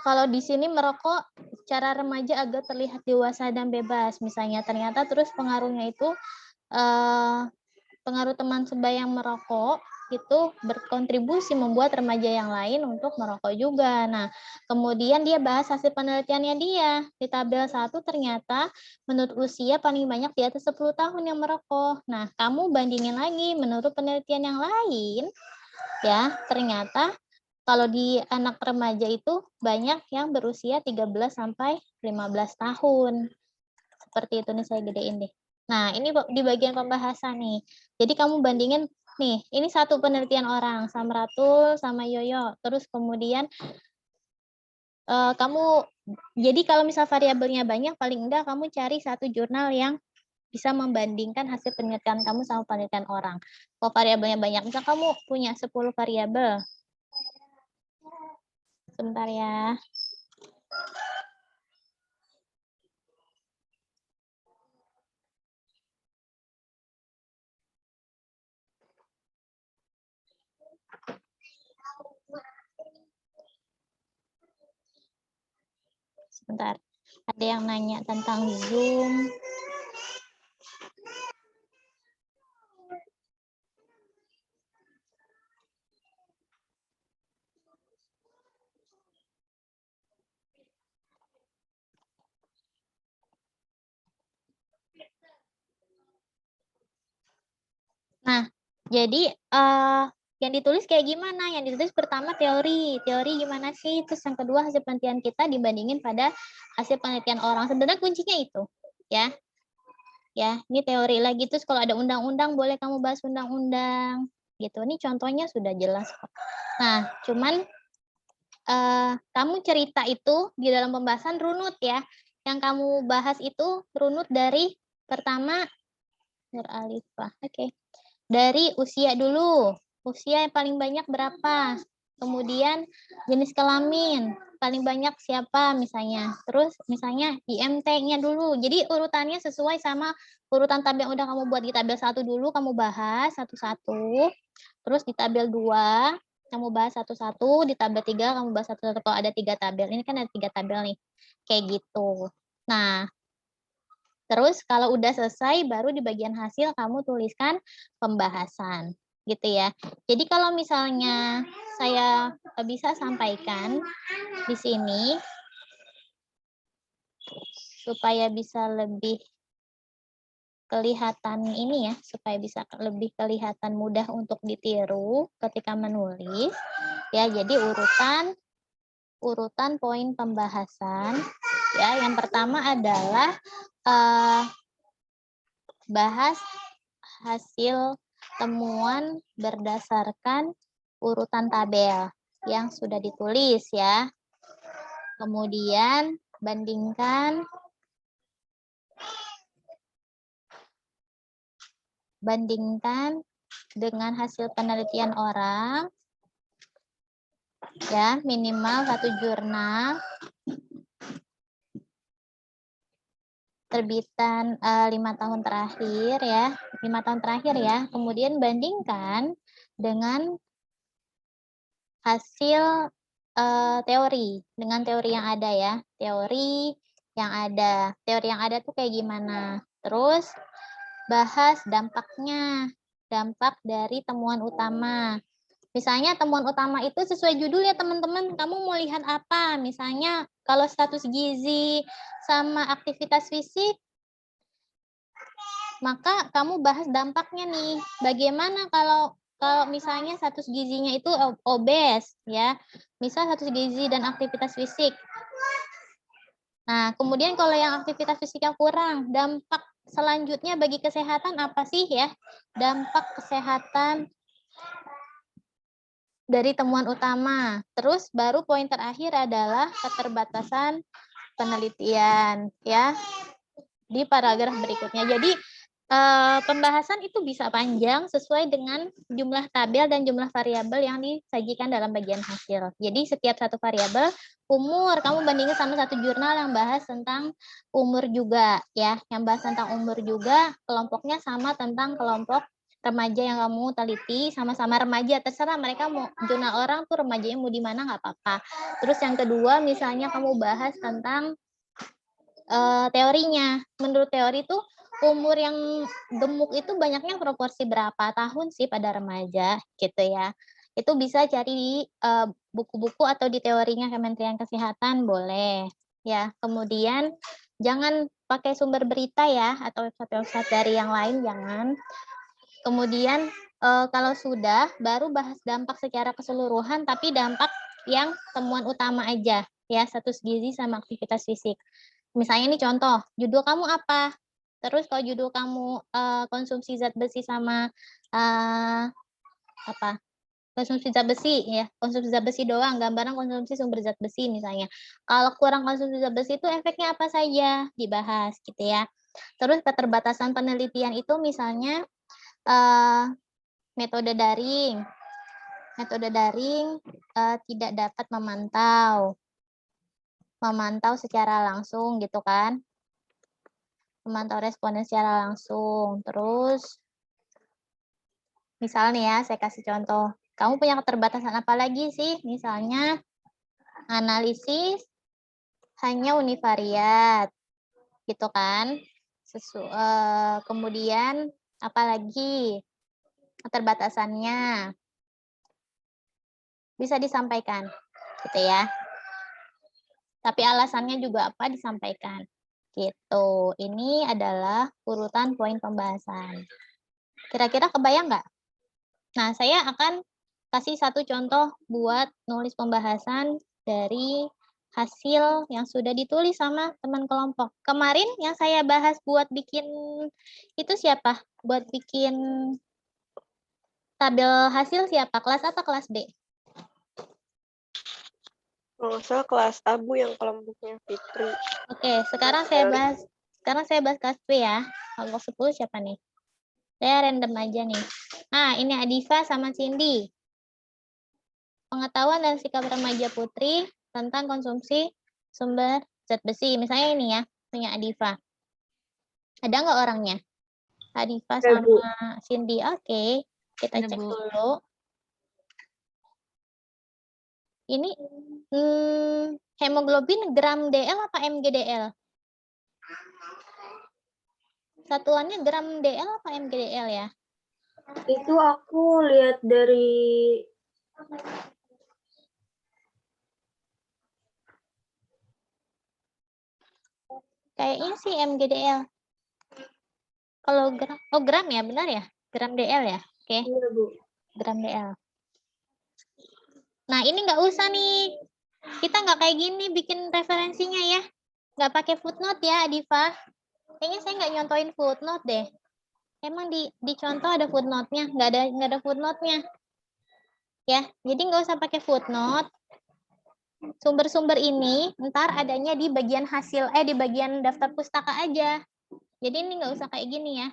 kalau di sini merokok secara remaja agar terlihat dewasa dan bebas, misalnya ternyata terus pengaruhnya itu pengaruh teman sebaya yang merokok itu berkontribusi membuat remaja yang lain untuk merokok juga. Nah, kemudian dia bahas hasil penelitiannya dia. Di tabel 1 ternyata menurut usia paling banyak di atas 10 tahun yang merokok. Nah, kamu bandingin lagi menurut penelitian yang lain, ya ternyata kalau di anak remaja itu banyak yang berusia 13 sampai 15 tahun. Seperti itu nih, saya gedein deh. Nah, ini di bagian pembahasan nih. Jadi kamu bandingin nih, ini satu penelitian orang, Samratul sama Yoyo. Terus kemudian jadi kalau misal variabelnya banyak, paling enggak kamu cari satu jurnal yang bisa membandingkan hasil penelitian kamu sama penelitian orang. Kalau variabelnya banyak, misal kamu punya 10 variabel. Sebentar ya. Sebentar, ada yang nanya tentang Zoom. Nah, jadi yang ditulis kayak gimana? Yang ditulis pertama teori gimana sih? Terus yang kedua hasil penelitian kita dibandingin pada hasil penelitian orang. Sebenarnya kuncinya itu, ya. Ya, ini teori lagi. Terus kalau ada undang-undang boleh kamu bahas undang-undang, gitu. Ini contohnya sudah jelas kok. Nah, cuman kamu cerita itu di dalam pembahasan runut ya. Yang kamu bahas itu runut dari pertama Nur Alifah. Oke. Dari usia dulu, usia yang paling banyak berapa, kemudian jenis kelamin, paling banyak siapa misalnya, terus misalnya IMT-nya dulu, jadi urutannya sesuai sama urutan tabel yang udah kamu buat. Di tabel 1 dulu kamu bahas satu-satu, terus di tabel 2 kamu bahas satu-satu, di tabel 3 kamu bahas satu-satu. Kalau ada 3 tabel, ini kan ada 3 tabel nih, kayak gitu. Nah, terus kalau udah selesai baru di bagian hasil kamu tuliskan pembahasan gitu ya. Jadi kalau misalnya saya bisa sampaikan di sini supaya bisa lebih kelihatan ini ya, supaya bisa lebih kelihatan mudah untuk ditiru ketika menulis ya. Jadi urutan poin pembahasan ya. Yang pertama adalah bahas hasil temuan berdasarkan urutan tabel yang sudah ditulis ya. Kemudian bandingkan bandingkan dengan hasil penelitian orang, ya, minimal 1 jurnal, terbitan 5 tahun terakhir ya, 5 tahun terakhir ya. Kemudian bandingkan dengan hasil teori, dengan teori yang ada ya, teori yang ada tuh kayak gimana. Terus bahas dampaknya, dampak dari temuan utama. Misalnya temuan utama itu sesuai judul ya teman-teman, kamu mau lihat apa? Misalnya kalau status gizi sama aktivitas fisik, maka kamu bahas dampaknya nih. Bagaimana kalau misalnya status gizinya itu obes ya. Misal status gizi dan aktivitas fisik. Nah, kemudian kalau yang aktivitas fisiknya kurang, dampak selanjutnya bagi kesehatan apa sih ya? Dampak kesehatan dari temuan utama. Terus baru poin terakhir adalah keterbatasan penelitian ya di paragraf berikutnya. Jadi pembahasan itu bisa panjang sesuai dengan jumlah tabel dan jumlah variabel yang disajikan dalam bagian hasil. Jadi setiap satu variabel, umur, kamu bandingkan sama satu jurnal yang bahas tentang umur juga ya, yang bahas tentang umur juga, kelompoknya sama tentang kelompok remaja yang kamu teliti, sama-sama remaja, terserah mereka mau jurnal orang tuh remajanya mau di mana nggak apa-apa. Terus yang kedua misalnya kamu bahas tentang teorinya. Menurut teori tuh umur yang gemuk itu banyaknya proporsi berapa tahun sih pada remaja gitu ya. Itu bisa cari di buku-buku atau di teorinya Kementerian Kesehatan boleh ya. Kemudian jangan pakai sumber berita ya atau website-website dari yang lain jangan. Kemudian kalau sudah baru bahas dampak secara keseluruhan tapi dampak yang temuan utama aja ya, status gizi sama aktivitas fisik. Misalnya ini contoh, judul kamu apa? Terus kalau judul kamu konsumsi zat besi sama konsumsi zat besi ya, konsumsi zat besi doang, gambaran konsumsi sumber zat besi misalnya. Kalau kurang konsumsi zat besi itu efeknya apa saja dibahas gitu ya. Terus keterbatasan penelitian itu misalnya metode daring. Metode daring tidak dapat memantau secara langsung gitu kan. Memantau responden secara langsung. Terus misalnya ya, saya kasih contoh. Kamu punya keterbatasan apa lagi sih? Misalnya analisis hanya univariat. Gitu kan. Kemudian apalagi keterbatasannya bisa disampaikan gitu ya, tapi alasannya juga apa disampaikan gitu. Ini adalah urutan poin pembahasan. Kira-kira kebayang nggak? Nah, saya akan kasih satu contoh buat nulis pembahasan dari hasil yang sudah ditulis sama teman kelompok. Kemarin yang saya bahas buat bikin itu siapa? Buat bikin tabel hasil siapa? Kelas apa kelas B? Kalau nggak salah kelas A, Bu, yang kelompoknya Fitri. Oke, sekarang saya bahas kelas B ya. Kelompok 10 siapa nih? Saya random aja nih. Nah, ini Adifa sama Cindy. Pengetahuan dan sikap remaja putri tentang konsumsi sumber zat besi. Misalnya ini ya, punya Adifa. Ada nggak orangnya? Adifa sama Cindy. Oke, kita cek dulu. Ini hemoglobin gram DL apa mgdl? Satuannya gram DL apa mgdl ya? Itu aku lihat dari kayaknya sih mgdl. Kalau gram, oh gram ya, benar ya? Gram DL ya? Oke. Iya, Bu. Gram DL. Nah, ini nggak usah nih. Kita nggak kayak gini bikin referensinya ya. Nggak pakai footnote ya, Adifa. Kayaknya saya nggak nyontoin footnote deh. Emang di contoh ada footnote-nya? Nggak ada footnote-nya. Ya, jadi nggak usah pakai footnote. Sumber-sumber ini ntar adanya di bagian hasil, di bagian daftar pustaka aja. Jadi ini nggak usah kayak gini ya.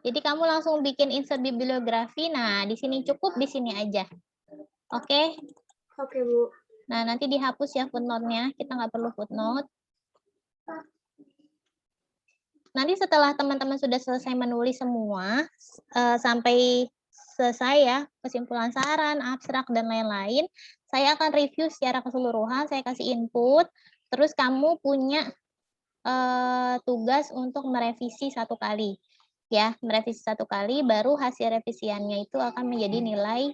Jadi kamu langsung bikin insert bibliografi. Nah, di sini cukup, di sini aja. Oke? Oke, Bu. Nah, nanti dihapus ya footnote-nya. Kita nggak perlu footnote. Nanti setelah teman-teman sudah selesai menulis semua, sampai selesai ya, kesimpulan saran, abstrak, dan lain-lain, saya akan review secara keseluruhan, saya kasih input, terus kamu punya tugas untuk merevisi 1 kali. Ya, merevisi 1 kali, baru hasil revisiannya itu akan menjadi nilai,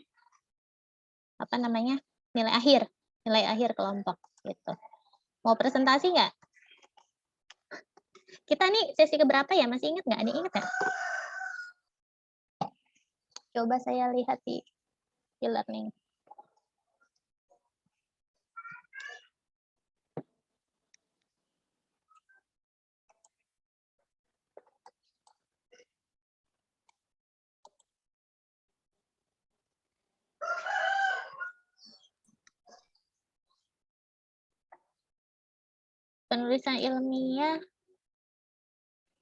nilai akhir kelompok, gitu. Mau presentasi nggak? Kita nih sesi keberapa ya? Masih ingat nggak? Ada ingat nggak? Coba saya lihat di e-learning. Penulisan ilmiah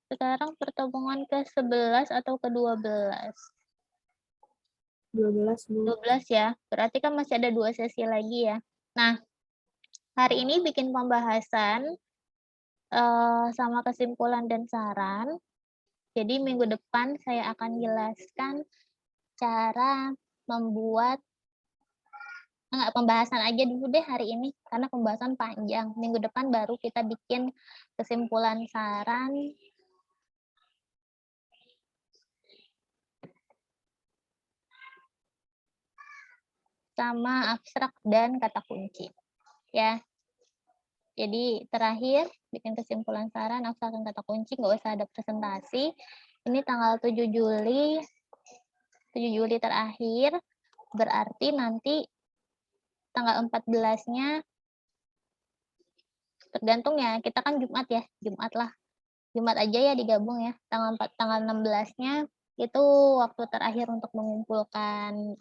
sekarang pertemuan ke-11 atau ke-12? 12, Bu. 12 ya, berarti kan masih ada 2 sesi lagi ya. Nah, hari ini bikin pembahasan sama kesimpulan dan saran. Jadi minggu depan saya akan jelaskan cara membuat, pembahasan aja dulu deh hari ini, karena pembahasan panjang. Minggu depan baru kita bikin kesimpulan saran, sama abstrak dan kata kunci. Ya. Jadi terakhir bikin kesimpulan saran, abstrak dan kata kunci, nggak usah ada presentasi. Ini tanggal 7 Juli terakhir, berarti nanti tanggal 14-nya tergantung ya, kita kan Jumat ya, Jumat aja ya digabung ya. Tanggal 16-nya itu waktu terakhir untuk mengumpulkan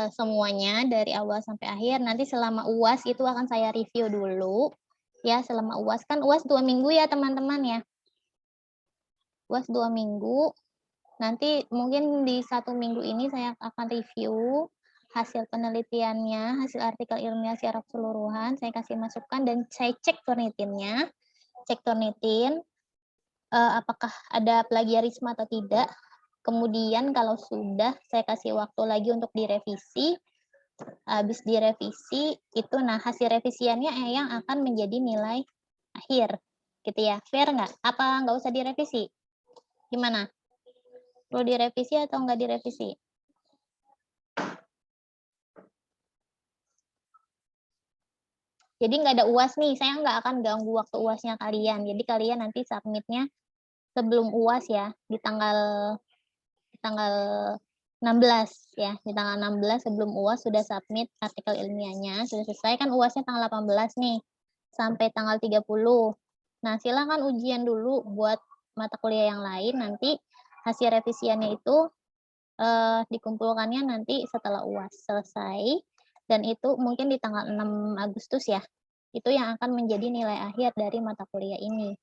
semuanya dari awal sampai akhir. Nanti selama UAS itu akan saya review dulu. Ya, selama UAS kan UAS 2 minggu ya teman-teman ya. UAS 2 minggu. Nanti mungkin di 1 minggu ini saya akan review hasil penelitiannya, hasil artikel ilmiah secara keseluruhan. Saya kasih masukan dan saya cek Turnitinnya. Cek Turnitin apakah ada plagiarisme atau tidak. Kemudian kalau sudah, saya kasih waktu lagi untuk direvisi. Habis direvisi, itu hasil revisiannya yang akan menjadi nilai akhir. Gitu ya, fair nggak? Apa nggak usah direvisi? Gimana? Perlu direvisi atau nggak direvisi? Jadi nggak ada UAS nih, saya nggak akan ganggu waktu UASnya kalian. Jadi kalian nanti submitnya sebelum UAS ya, di tanggal 16 ya, di tanggal 16 sebelum UAS sudah submit artikel ilmiahnya, sudah selesai kan UASnya tanggal 18 nih, sampai tanggal 30. Nah, silakan ujian dulu buat mata kuliah yang lain, nanti hasil revisiannya itu dikumpulkannya nanti setelah UAS selesai, dan itu mungkin di tanggal 6 Agustus ya, itu yang akan menjadi nilai akhir dari mata kuliah ini.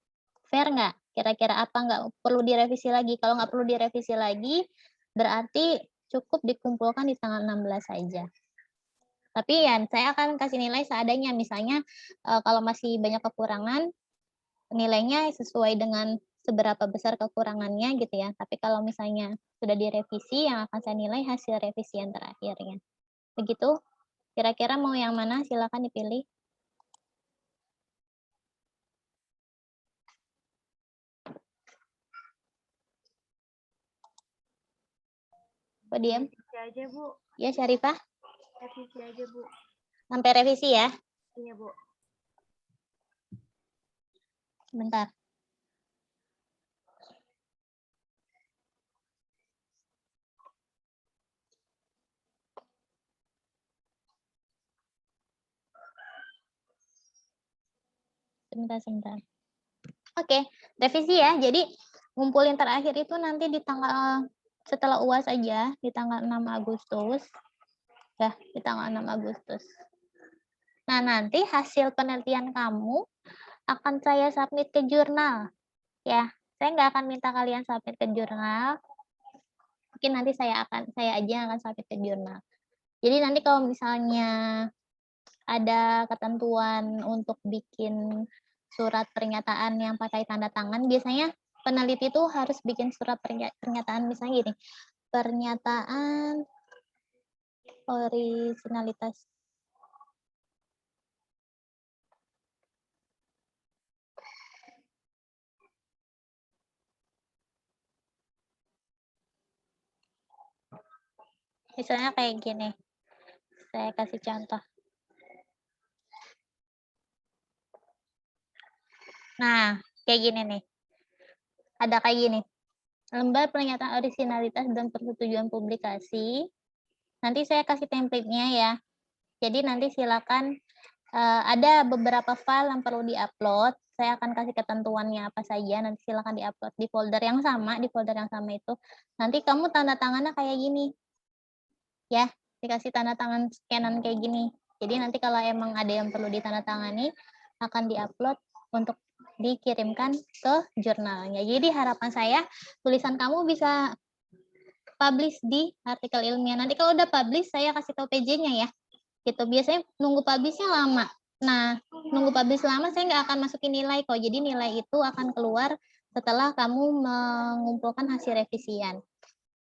Fair nggak? Kira-kira apa nggak perlu direvisi lagi? Kalau nggak perlu direvisi lagi, berarti cukup dikumpulkan di tanggal 16 saja. Tapi ya saya akan kasih nilai seadanya. Misalnya kalau masih banyak kekurangan, nilainya sesuai dengan seberapa besar kekurangannya gitu ya. Tapi kalau misalnya sudah direvisi, yang akan saya nilai hasil revisian terakhirnya. Begitu? Kira-kira mau yang mana? Silakan dipilih. Kok diam? Revisi aja, Bu. Ya, Syarifah? Revisi aja, Bu. Sampai revisi ya? Iya, Bu. Bentar. Sebentar. Oke, revisi ya. Jadi ngumpulin terakhir itu nanti di tanggal setelah UAS aja, di tanggal 6 Agustus. Ya, di tanggal 6 Agustus. Nah, nanti hasil penelitian kamu akan saya submit ke jurnal. Ya, Saya nggak akan minta kalian submit ke jurnal. Mungkin nanti saya aja yang akan submit ke jurnal. Jadi nanti kalau misalnya ada ketentuan untuk bikin surat pernyataan yang pakai tanda tangan, biasanya peneliti itu harus bikin surat pernyataan misalnya gini, pernyataan originalitas. Misalnya kayak gini, saya kasih contoh. Nah, kayak gini nih. Ada kayak gini. Lembar pernyataan originalitas dan persetujuan publikasi. Nanti saya kasih template-nya ya. Jadi nanti silakan ada beberapa file yang perlu diupload. Saya akan kasih ketentuannya apa saja. Nanti silakan diupload di folder yang sama. Di folder yang sama itu. Nanti kamu tanda tangannya kayak gini. Ya, dikasih tanda tangan scanan kayak gini. Jadi nanti kalau emang ada yang perlu ditandatangani, akan diupload untuk dikirimkan ke jurnalnya. Jadi harapan saya tulisan kamu bisa publish di artikel ilmiah. Nanti kalau udah publish saya kasih tahu PJ-nya ya. Gitu. Biasanya nunggu publish-nya lama. Nah, nunggu publish lama saya nggak akan masukin nilai kok. Jadi nilai itu akan keluar setelah kamu mengumpulkan hasil revisian.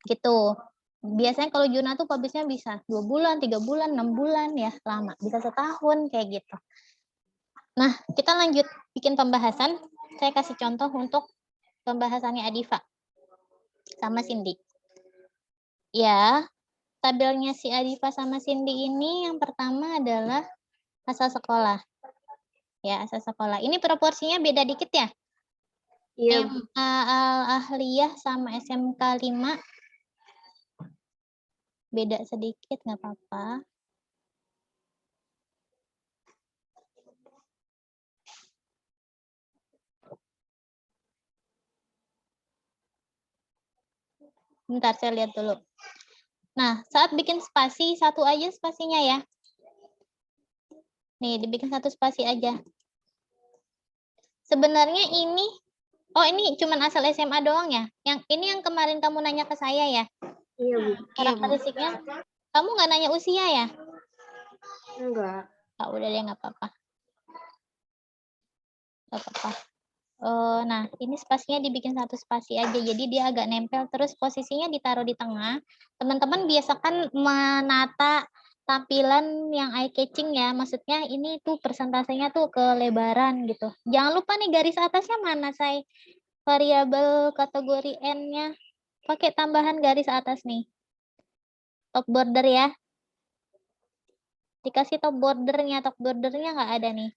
Gitu. Biasanya kalau jurnal tuh publish-nya bisa 2 bulan, 3 bulan, 6 bulan ya, lama. Bisa setahun kayak gitu. Nah, kita lanjut bikin pembahasan. Saya kasih contoh untuk pembahasannya Adifa sama Cindy. Ya, tabelnya si Adifa sama Cindy ini yang pertama adalah asal sekolah. Ya, asal sekolah. Ini proporsinya beda dikit ya? Iya. Ahliyah sama SMK 5 beda sedikit, nggak apa-apa. Bentar, saya lihat dulu. Nah, saat bikin spasi, satu aja spasinya ya. Nih, dibikin satu spasi aja. Sebenarnya ini, ini cuma asal SMA doang ya? Yang ini yang kemarin kamu nanya ke saya ya? Iya, Bu. Karakteristiknya, kamu nggak nanya usia ya? Enggak. Udah deh, nggak apa-apa. Nggak apa-apa. Nah, ini spasinya dibikin satu spasi aja, jadi dia agak nempel, terus posisinya ditaruh di tengah. Teman-teman biasakan menata tampilan yang eye-catching ya, maksudnya ini tuh persentasenya tuh kelebaran gitu. Jangan lupa nih garis atasnya mana, say? Variabel kategori N-nya, pakai tambahan garis atas nih. Top border ya. Dikasih top bordernya nggak ada nih.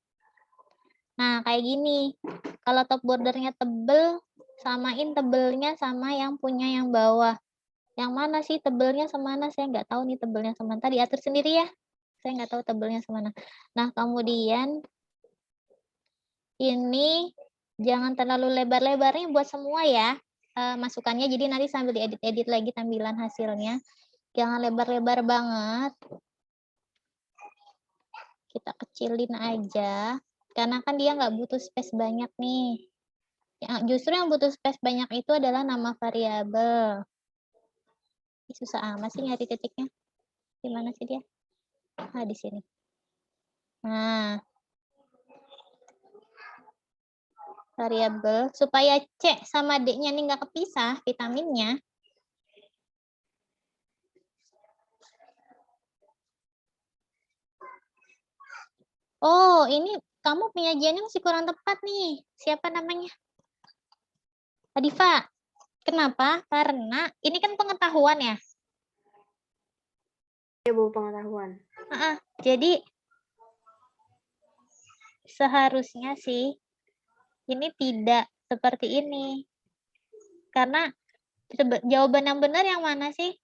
Nah, kayak gini. Kalau top bordernya tebel, samain tebelnya sama yang punya yang bawah. Yang mana sih tebelnya semana? Saya nggak tahu nih tebelnya semana. Tadi diatur sendiri ya. Saya nggak tahu tebelnya semana. Nah, kemudian ini jangan terlalu lebar-lebarnya buat semua ya. Masukannya, jadi nanti sambil diedit-edit lagi tampilan hasilnya. Jangan lebar-lebar banget. Kita kecilin aja. Karena kan dia nggak butuh space banyak nih. Justru yang butuh space banyak itu adalah nama variabel. Susah amat sih nyari titiknya. Di mana sih dia? Di sini. Nah, variabel supaya C sama D-nya ini nggak kepisah vitaminnya. Oh, ini kamu penyajiannya masih kurang tepat nih. Siapa namanya? Adifa. Kenapa? Karena ini kan pengetahuan ya. Iya, Bu, pengetahuan. Jadi seharusnya sih ini tidak seperti ini. Karena jawaban yang benar yang mana sih?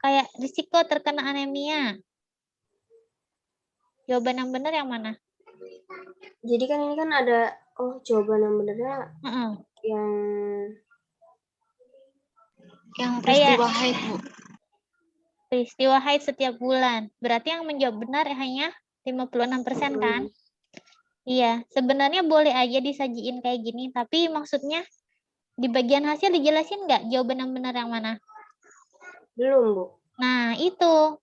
Kayak risiko terkena anemia. Jawaban yang benar yang mana? Jadi kan ini kan ada, jawaban yang benernya yang kayak peristiwa haid, Bu. Peristiwa haid setiap bulan. Berarti yang menjawab benar hanya 56% kan? Iya, sebenarnya boleh aja disajiin kayak gini, tapi maksudnya di bagian hasil dijelasin nggak jawaban yang benar yang mana? Belum, Bu. Nah, itu.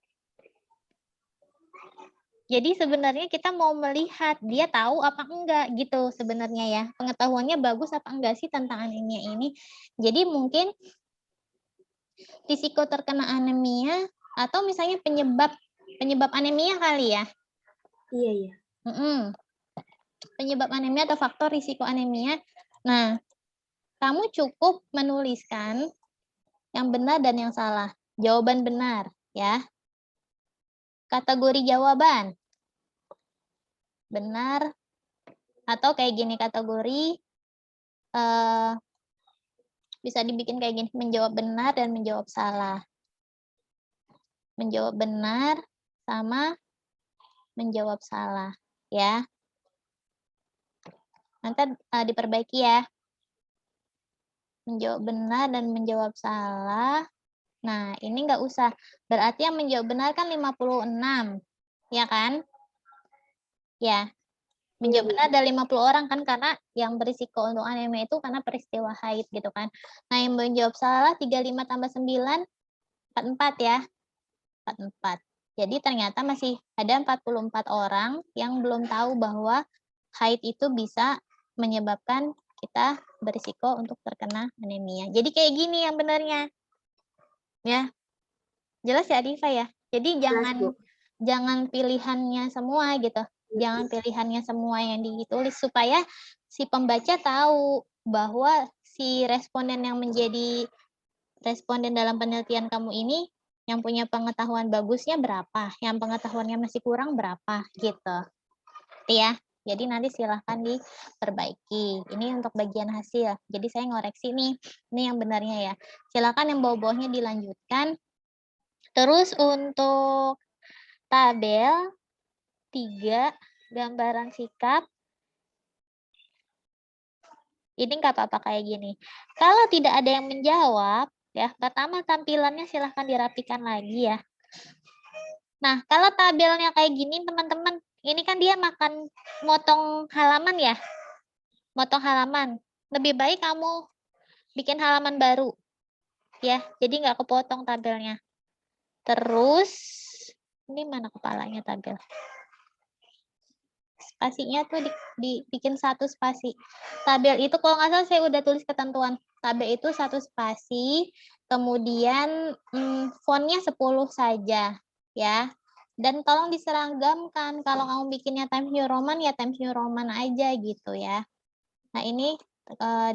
Jadi sebenarnya kita mau melihat dia tahu apa enggak gitu sebenarnya ya. Pengetahuannya bagus apa enggak sih tentang anemia ini. Jadi mungkin risiko terkena anemia atau misalnya penyebab anemia kali ya. Iya, iya. Penyebab anemia atau faktor risiko anemia. Nah, kamu cukup menuliskan yang benar dan yang salah. Jawaban benar, ya. Kategori jawaban. Benar. Atau kayak gini kategori, bisa dibikin kayak gini, menjawab benar dan menjawab salah. Menjawab benar sama menjawab salah, ya. Nanti diperbaiki ya. Menjawab benar dan menjawab salah. Nah, ini nggak usah. Berarti yang menjawab benar kan 56. Ya kan? Ya. Menjawab benar ada 50 orang kan, karena yang berisiko untuk anemia itu karena peristiwa haid gitu kan. Nah, yang menjawab salah 35 tambah 9, 44 ya. 44. Jadi ternyata masih ada 44 orang yang belum tahu bahwa haid itu bisa menyebabkan kita berisiko untuk terkena anemia. Jadi kayak gini yang benarnya. Ya. Jelas ya Diva ya? Jadi jangan pilihannya semua gitu. Jangan pilihannya semua yang ditulis supaya si pembaca tahu bahwa si responden yang menjadi responden dalam penelitian kamu ini yang punya pengetahuan bagusnya berapa, yang pengetahuannya masih kurang berapa gitu. Ya. Jadi nanti silahkan diperbaiki. Ini untuk bagian hasil. Jadi saya ngoreksi nih. Ini yang benarnya ya. Silahkan yang bawah-bawahnya dilanjutkan. Terus untuk tabel 3, gambaran sikap. Ini nggak apa-apa kayak gini. Kalau tidak ada yang menjawab, ya pertama tampilannya silahkan dirapikan lagi ya. Nah, kalau tabelnya kayak gini teman-teman, ini kan dia makan motong halaman ya. Motong halaman. Lebih baik kamu bikin halaman baru. Ya, jadi nggak kepotong tabelnya. Terus, ini mana kepalanya tabel? Spasinya tuh dibikin 1 spasi. Tabel itu kalau nggak salah saya udah tulis ketentuan. Tabel itu 1 spasi, kemudian fontnya 10 saja, ya. Dan tolong diseragamkan. Kalau kamu bikinnya Times New Roman, ya Times New Roman aja gitu ya. Nah ini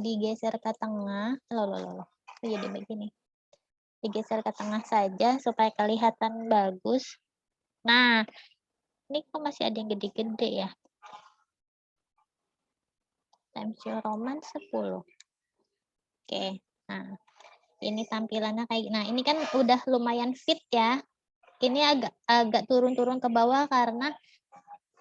digeser ke tengah. Loh. Jadi begini. Digeser ke tengah saja supaya kelihatan bagus. Nah, ini kok masih ada yang gede-gede ya. Times New Roman 10. Oke. Nah, ini tampilannya kayak nah, ini kan udah lumayan fit ya. Ini agak turun-turun ke bawah karena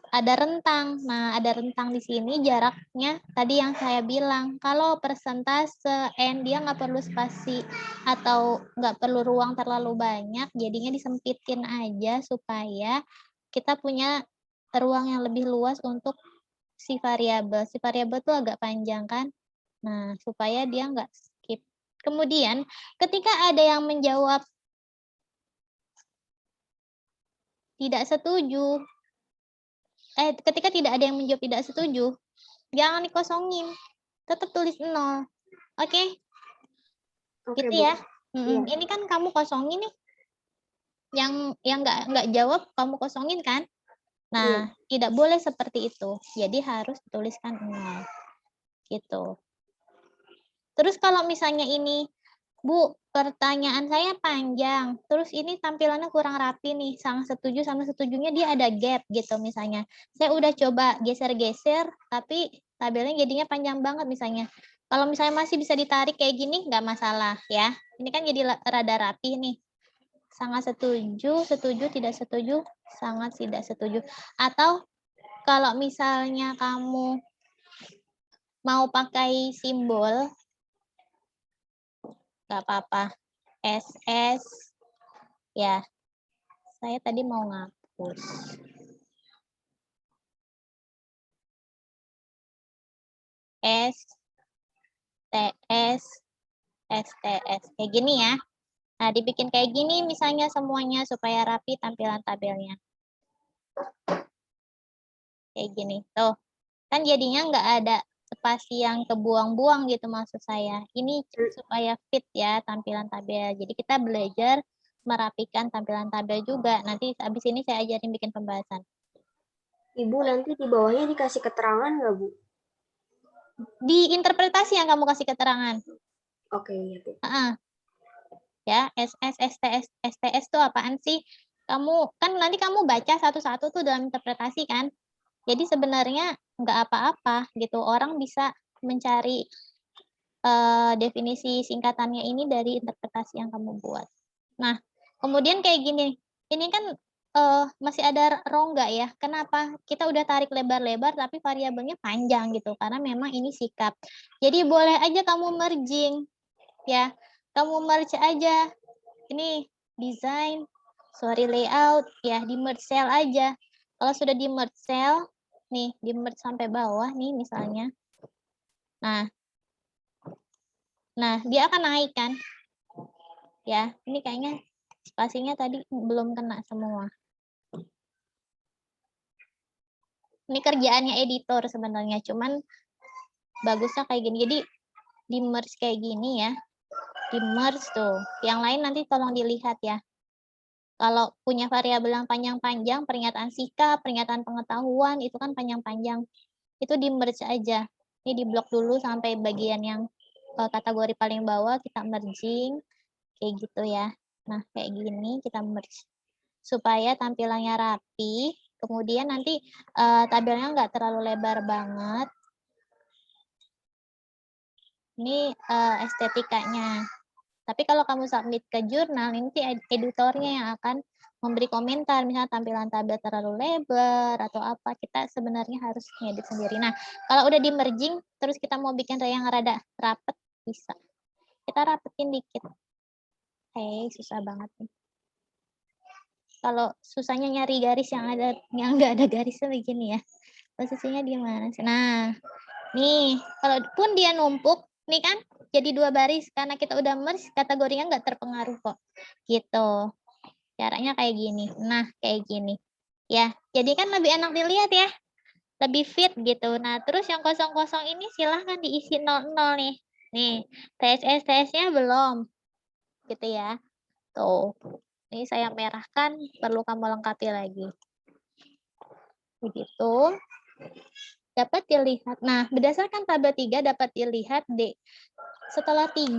ada rentang. Nah, ada rentang di sini jaraknya tadi yang saya bilang. Kalau persentase N dia nggak perlu spasi atau nggak perlu ruang terlalu banyak, jadinya disempitin aja supaya kita punya ruang yang lebih luas untuk si variabel. Si variabel tuh agak panjang kan. Nah, supaya dia nggak skip. Kemudian, ketika ada yang menjawab tidak setuju, ketika tidak ada yang menjawab tidak setuju, jangan dikosongin. Tetap tulis 0. Oke? Gitu ya. Ini kan kamu kosongin nih. Yang nggak jawab kamu kosongin kan? Nah, tidak boleh seperti itu. Jadi harus dituliskan 0. Gitu. Terus kalau misalnya ini, Bu, pertanyaan saya panjang, terus ini tampilannya kurang rapi nih, sangat setuju sama setujunya dia ada gap gitu misalnya. Saya udah coba geser-geser, tapi tabelnya jadinya panjang banget misalnya. Kalau misalnya masih bisa ditarik kayak gini, nggak masalah ya. Ini kan jadi rada rapi nih. Sangat setuju, setuju, tidak setuju, sangat tidak setuju. Atau kalau misalnya kamu mau pakai simbol, nggak apa-apa. SS, ya. Saya tadi mau ngapus. TS, STS. Kayak gini ya. Nah, dibikin kayak gini misalnya semuanya supaya rapi tampilan tabelnya. Kayak gini. Tuh. Kan jadinya nggak ada spasi yang kebuang-buang gitu maksud saya. Ini supaya fit ya tampilan tabel. Jadi kita belajar merapikan tampilan tabel juga. Nanti habis ini saya ajarin bikin pembahasan. Ibu nanti di bawahnya dikasih keterangan nggak, Bu? Di interpretasi yang kamu kasih keterangan. Oke, ya, Bu. Ya, SS, STS, STS itu apaan sih? Kamu kan nanti kamu baca satu-satu tuh dalam interpretasi kan. Jadi sebenarnya nggak apa-apa gitu. Orang bisa mencari definisi singkatannya ini dari interpretasi yang kamu buat. Nah, kemudian kayak gini. Ini kan masih ada rongga ya. Kenapa? Kita udah tarik lebar-lebar tapi variabelnya panjang gitu. Karena memang ini sikap. Jadi boleh aja kamu merging. Ya, kamu merge aja. Ini design, layout, ya di merge cell aja. Kalau sudah di merge cell, nih di merge sampai bawah nih misalnya. Nah, dia akan naik kan? Ya, ini kayaknya spasinya tadi belum kena semua. Ini kerjaannya editor sebenarnya, cuman bagusnya kayak gini. Jadi di merge kayak gini ya. Di merge tuh. Yang lain nanti tolong dilihat ya. Kalau punya variabel yang panjang-panjang, pernyataan sikap, pernyataan pengetahuan, itu kan panjang-panjang. Itu di merge aja. Ini di blok dulu sampai bagian yang kategori paling bawah, kita merging. Kayak gitu ya. Nah, kayak gini kita merge. Supaya tampilannya rapi. Kemudian nanti tabelnya nggak terlalu lebar banget. Ini estetikanya. Tapi kalau kamu submit ke jurnal, nanti editornya yang akan memberi komentar, misalnya tampilan tabel terlalu lebar atau apa, kita sebenarnya harus ngedit sendiri. Nah, kalau udah di merging, terus kita mau bikin yang rada rapet, bisa. Kita rapetin dikit. Susah banget nih. Kalau susahnya nyari garis yang nggak ada garisnya begini ya. Posisinya di mana sih? Nah, nih, kalaupun dia numpuk, nih kan, jadi 2 baris karena kita udah merge, kategorinya nggak terpengaruh kok. Gitu. Caranya kayak gini. Nah, kayak gini. Ya, jadi kan lebih enak dilihat ya. Lebih fit gitu. Nah, terus yang kosong-kosong ini silahkan diisi 00 nih. Nih, TSS-TS-nya belum. Gitu ya. Tuh. Ini saya merahkan, perlu kamu lengkapi lagi. Begitu. Dapat dilihat. Nah, berdasarkan tabel 3 dapat dilihat setelah 3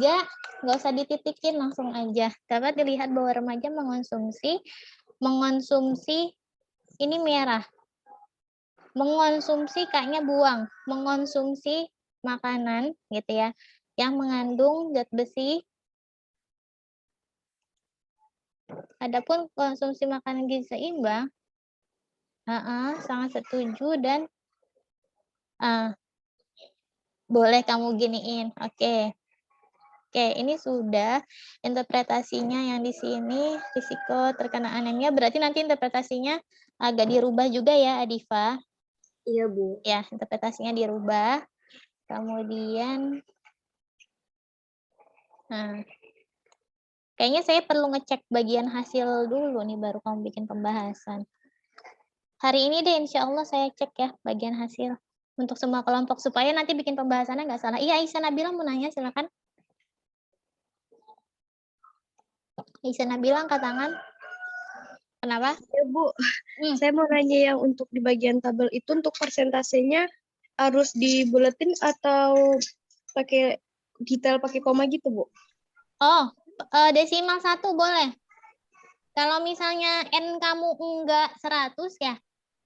nggak usah dititikin, langsung aja. Dapat dilihat bahwa remaja mengonsumsi ini merah. Mengonsumsi kayaknya buang, mengonsumsi makanan gitu ya yang mengandung zat besi. Adapun konsumsi makanan gizi seimbang, sangat setuju dan boleh kamu giniin. Oke, ini sudah interpretasinya yang di sini risiko terkena anemia. Berarti nanti interpretasinya agak dirubah juga ya, Adifa. Iya, Bu. Ya, interpretasinya dirubah. Kemudian, kayaknya saya perlu ngecek bagian hasil dulu nih, baru kamu bikin pembahasan. Hari ini deh, insya Allah saya cek ya bagian hasil untuk semua kelompok supaya nanti bikin pembahasannya nggak salah. Iya, Aisyah Nabila mau nanya, silakan. Aisyah Nabila angkat tangan. Kenapa? Ya, Bu. Saya mau nanya yang untuk di bagian tabel itu untuk persentasenya harus dibuletin atau pakai detail pakai koma gitu, Bu? Oh, desimal 1 boleh. Kalau misalnya N kamu enggak 100 ya,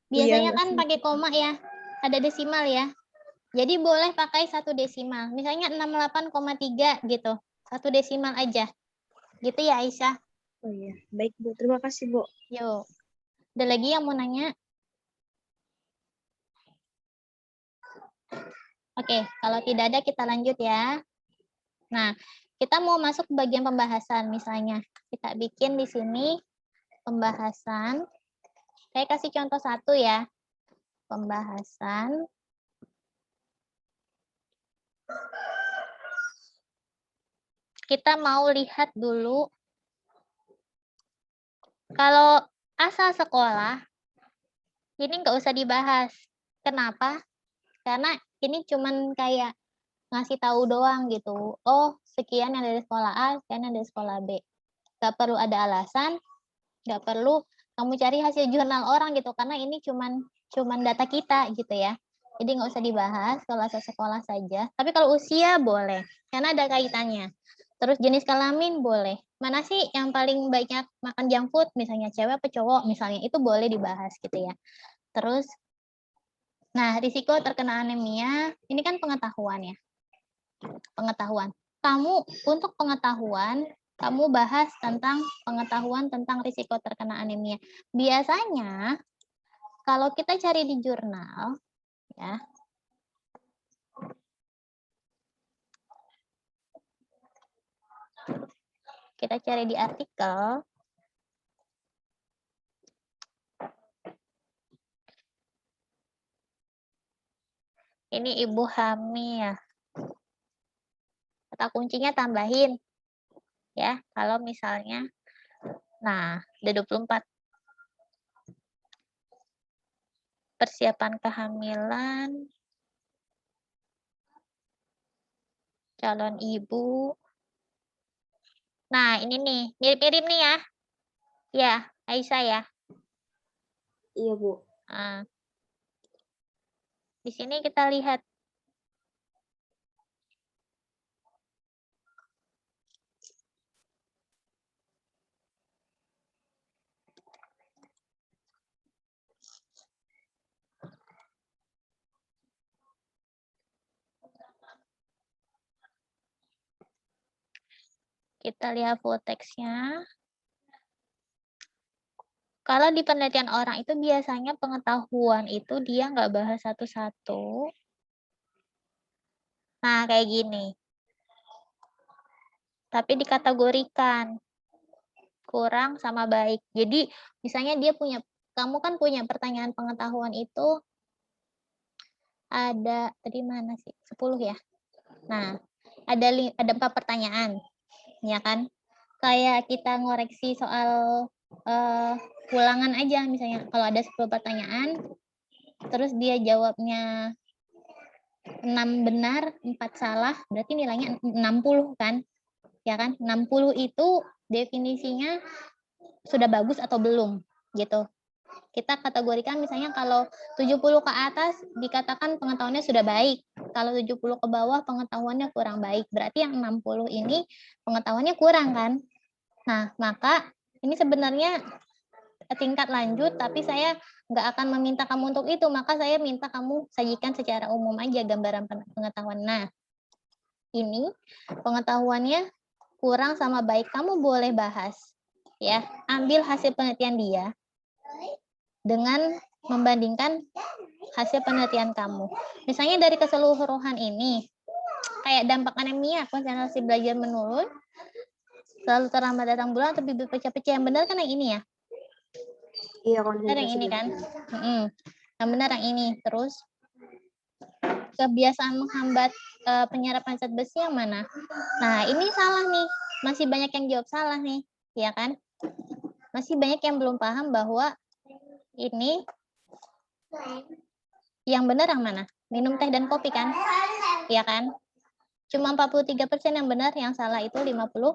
biasanya kan pakai koma ya, ada desimal ya. Jadi boleh pakai 1 desimal. Misalnya 68,3 gitu. 1 desimal aja. Gitu ya, Aisyah? Oh iya, baik Bu. Terima kasih, Bu. Yuk. Ada lagi yang mau nanya? Oke, kalau tidak ada kita lanjut ya. Nah, kita mau masuk ke bagian pembahasan. Misalnya, kita bikin di sini pembahasan. Saya kasih contoh 1 ya. Pembahasan Kita mau lihat dulu. Kalau asal sekolah, ini nggak usah dibahas. Kenapa? Karena ini cuman kayak ngasih tahu doang gitu. Oh, sekian yang dari sekolah A, sekian yang dari sekolah B. Nggak perlu ada alasan, nggak perlu kamu cari hasil jurnal orang gitu, karena ini cuman data kita gitu ya. Jadi nggak usah dibahas kalau asal sekolah saja. Tapi kalau usia boleh, karena ada kaitannya. Terus jenis kelamin boleh. Mana sih yang paling banyak makan junk food, misalnya cewek atau cowok, misalnya itu boleh dibahas gitu ya. Terus, nah risiko terkena anemia, ini kan pengetahuan ya. Pengetahuan. Kamu untuk pengetahuan, kamu bahas tentang pengetahuan tentang risiko terkena anemia. Biasanya kalau kita cari di jurnal, ya, kita cari di artikel, ini ibu hamil, kata kuncinya tambahin, ya, kalau misalnya, nah, ada 24. Persiapan kehamilan, calon ibu. Nah, ini nih, mirip-mirip nih ya. Ya, Aisyah ya. Iya, Bu. Nah, di sini kita lihat. Kita lihat full text-nya. Kalau di penelitian orang itu biasanya pengetahuan itu dia nggak bahas satu-satu. Nah, kayak gini. Tapi dikategorikan. Kurang sama baik. Jadi, misalnya kamu kan punya pertanyaan pengetahuan itu ada, tadi mana sih? 10 ya? Nah, ada 4 pertanyaan. Ya kan? Kayak kita ngoreksi soal ulangan aja misalnya. Kalau ada 10 pertanyaan, terus dia jawabnya 6 benar, 4 salah, berarti nilainya 60 kan? Ya kan? 60 itu definisinya sudah bagus atau belum gitu. Kita kategorikan misalnya kalau 70 ke atas dikatakan pengetahuannya sudah baik. Kalau 70 ke bawah pengetahuannya kurang baik. Berarti yang 60 ini pengetahuannya kurang kan? Nah, maka ini sebenarnya tingkat lanjut, tapi saya nggak akan meminta kamu untuk itu, maka saya minta kamu sajikan secara umum aja gambaran pengetahuan. Nah, ini pengetahuannya kurang sama baik, kamu boleh bahas. Ya, ambil hasil penelitian dia dengan membandingkan hasil penelitian kamu. Misalnya dari keseluruhan ini, kayak dampak anemia, konsentrasi belajar menurun, selalu terlambat datang bulan, atau bibir pecah-pecah, yang benar kan yang ini ya? Iya, benar yang ini kan? Yang benar yang ini. Terus, kebiasaan menghambat penyerapan zat besi yang mana? Nah, ini salah nih. Masih banyak yang jawab salah nih, ya kan? Masih banyak yang belum paham bahwa ini yang benar yang mana? Minum teh dan kopi kan? Ya kan? Cuma 43% yang benar, yang salah itu 57%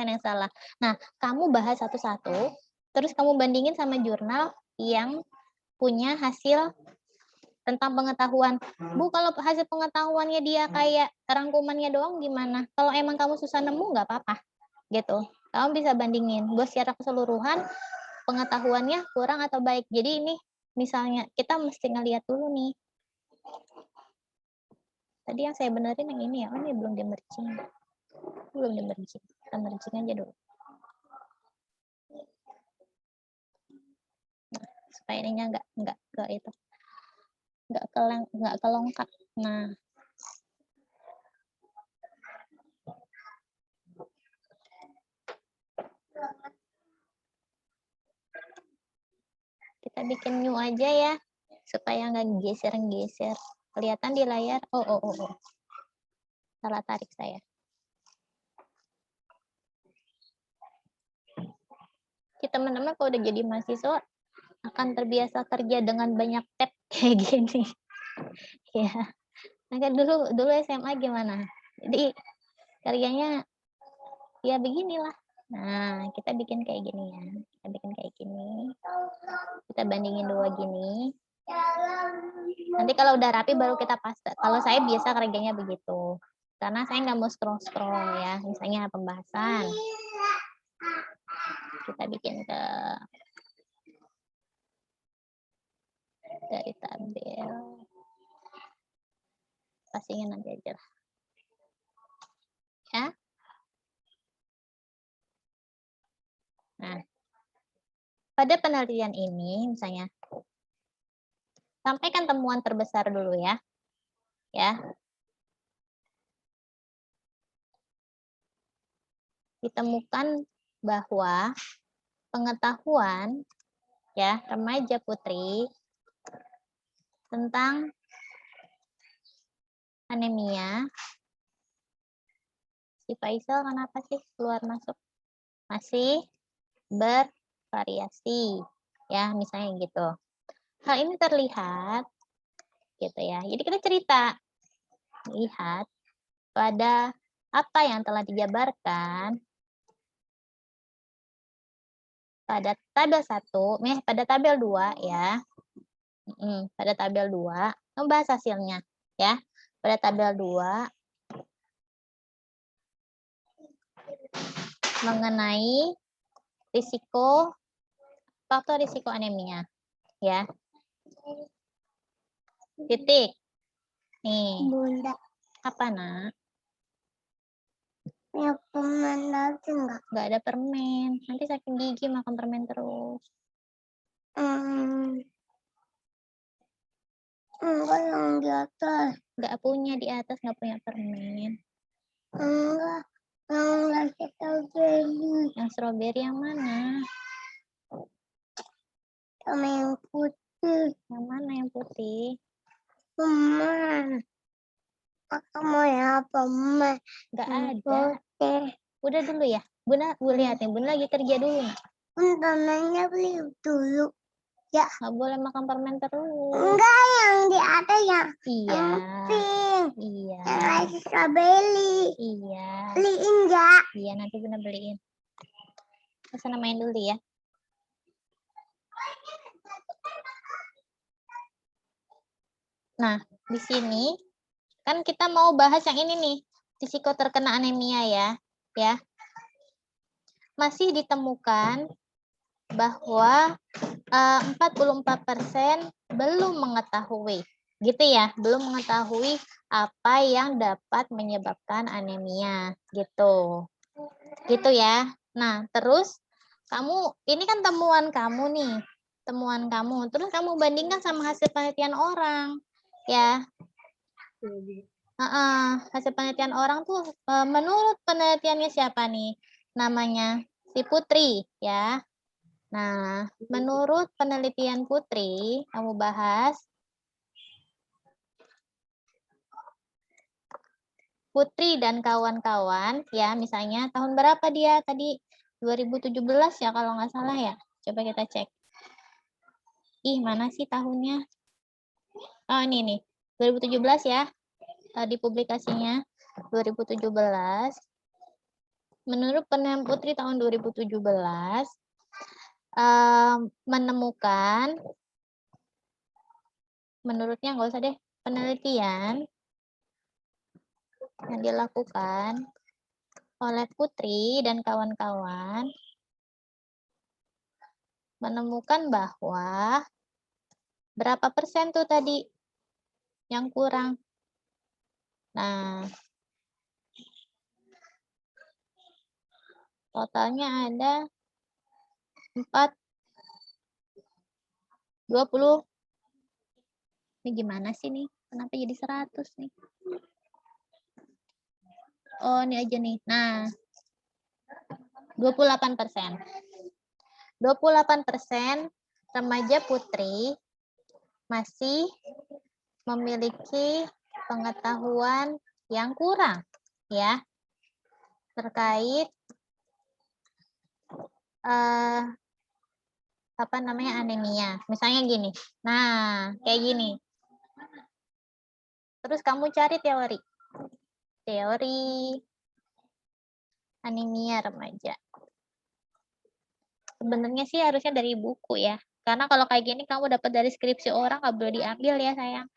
yang salah. Nah, kamu bahas satu-satu, terus kamu bandingin sama jurnal yang punya hasil tentang pengetahuan. Bu, kalau hasil pengetahuannya dia kayak rangkumannya doang gimana? Kalau emang kamu susah nemu nggak apa-apa, gitu. Kamu bisa bandingin. Buat secara keseluruhan pengetahuannya kurang atau baik. Jadi ini misalnya kita mesti ngeliat dulu nih. Tadi yang saya benerin yang ini ya, ini belum di merging. Belum di merging. Kita merging aja dulu. Nah, supaya ininya nggak ke itu. Nggak kelongkak. Nah. Kita bikin new aja ya, supaya nggak geser-geser. Kelihatan di layar. Oh. Salah tarik saya. Kita teman-teman kalau udah jadi mahasiswa akan terbiasa kerja dengan banyak tab kayak gini. Ya. Nah, kan dulu SMA gimana? Jadi kerjanya ya beginilah. Nah, kita bikin kayak gini ya. Kita bikin kayak gini. Kita bandingin dua gini. Nanti kalau udah rapi baru kita paste. Kalau saya biasa kerjanya begitu. Karena saya nggak mau scroll-scroll ya. Misalnya pembahasan. Kita bikin dari tabel. Pasingin nanti aja lah. Ya. Nah, pada penelitian ini misalnya sampaikan temuan terbesar dulu ya. Ya. Ditemukan bahwa pengetahuan ya remaja putri tentang anemia. Si Faisal kenapa sih keluar masuk? Masih bervariasi ya, misalnya gitu. Hal ini terlihat gitu ya. Jadi kita cerita lihat pada apa yang telah dijabarkan pada tabel 1, pada tabel 2 ya. Pada tabel 2 membahas hasilnya ya. Pada tabel 2 mengenai faktor risiko anemia ya. Titik. Nih. Bunda. Apa, Nak? Ya permen lagi enggak? Enggak ada permen. Nanti sakit gigi makan permen terus. Enggak yang di atas. Enggak punya di atas, enggak punya permen. Enggak. Yang lagi strawberry. Yang strawberry yang mana? Sama yang putih. Yang mana yang putih? Permen. Kakak mau ya permen. Enggak ada. Udah dulu ya. Bunda lihat nih, Bunda lagi kerja dulu. Bunda nanya beli dulu. Ya. Nggak boleh makan permen terus. Enggak, yang di atas yang iya. pink. Iya. Yang lagi strawberry. Iya. Beliin ya. Iya, nanti Bunda beliin. Kesana main dulu ya. Nah, di sini kan kita mau bahas yang ini nih, risiko terkena anemia ya. Ya. Masih ditemukan bahwa 44% belum mengetahui, gitu ya, belum mengetahui apa yang dapat menyebabkan anemia, gitu ya. Nah, terus ini kan temuan kamu nih, terus kamu bandingkan sama hasil penelitian orang, ya. Hasil penelitian orang tuh menurut penelitiannya siapa nih? Namanya si Putri, ya. Nah, menurut penelitian Putri, kamu bahas Putri dan kawan-kawan, ya, misalnya tahun berapa dia tadi? 2017 ya kalau nggak salah ya. Coba kita cek. Ih, mana sih tahunnya? Oh, ini nih. 2017 ya. Di publikasinya 2017. Menurut penelitian Putri tahun 2017, menemukan, menurutnya nggak usah deh, penelitian yang dilakukan oleh Putri dan kawan-kawan menemukan bahwa berapa persen tuh tadi yang kurang. Nah, totalnya ada 20. Ini gimana sih nih? Kenapa jadi 100 nih? Oh, ini aja nih. Nah, 28%. 28% remaja putri masih memiliki pengetahuan yang kurang, ya, terkait apa namanya anemia. Misalnya gini. Nah, kayak gini. Terus kamu cari teori. Teori anemia remaja. Sebenarnya sih harusnya dari buku ya. Karena kalau kayak gini kamu dapat dari skripsi orang nggak boleh diambil ya sayang.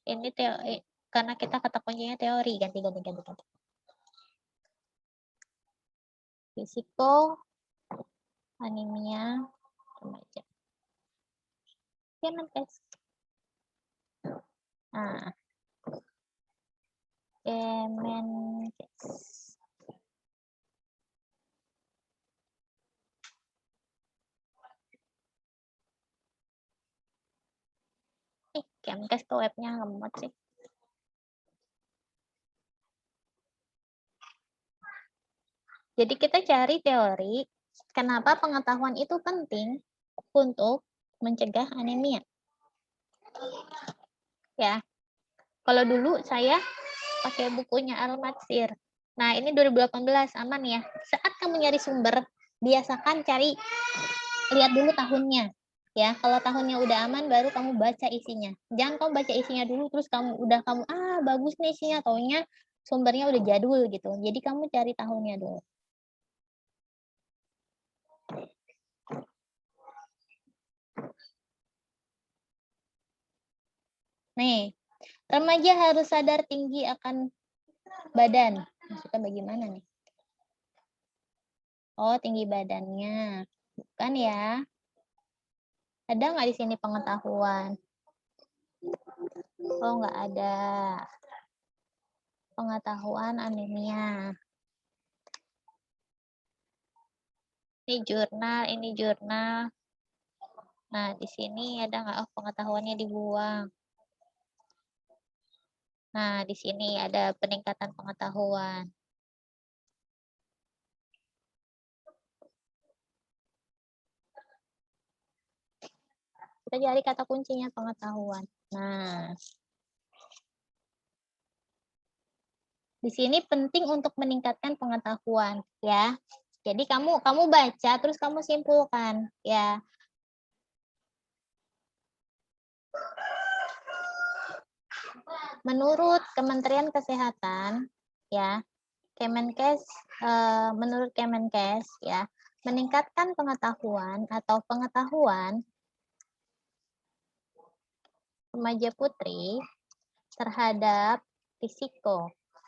Ini teori karena kita kata kuncinya teori ganti. Risiko anemia remaja. Kemenkes. Nah, Kemenkes. Kemenkes ke webnya lemot sih. Jadi kita cari teori kenapa pengetahuan itu penting untuk mencegah anemia. Ya, kalau dulu saya pakai bukunya Al-Matsir. Nah, ini 2018 aman ya. Saat kamu nyari sumber, biasakan cari, lihat dulu tahunnya. Ya, kalau tahunnya udah aman, baru kamu baca isinya. Jangan kamu baca isinya dulu, terus kamu bagus nih isinya, taunya sumbernya udah jadul gitu. Jadi kamu cari tahunnya dulu. Nih, remaja harus sadar tinggi akan badan. Maksudnya bagaimana nih? Oh, tinggi badannya. Bukan ya. Ada nggak di sini pengetahuan? Oh, nggak ada. Pengetahuan anemia. Ini jurnal. Nah, di sini ada nggak? Oh, pengetahuannya dibuang. Nah, di sini ada peningkatan pengetahuan. Kita cari kata kuncinya pengetahuan. Nah, di sini penting untuk meningkatkan pengetahuan, ya. Jadi kamu baca terus kamu simpulkan, ya. Menurut Kementerian Kesehatan, ya, menurut Kemenkes, ya, meningkatkan pengetahuan remaja putri terhadap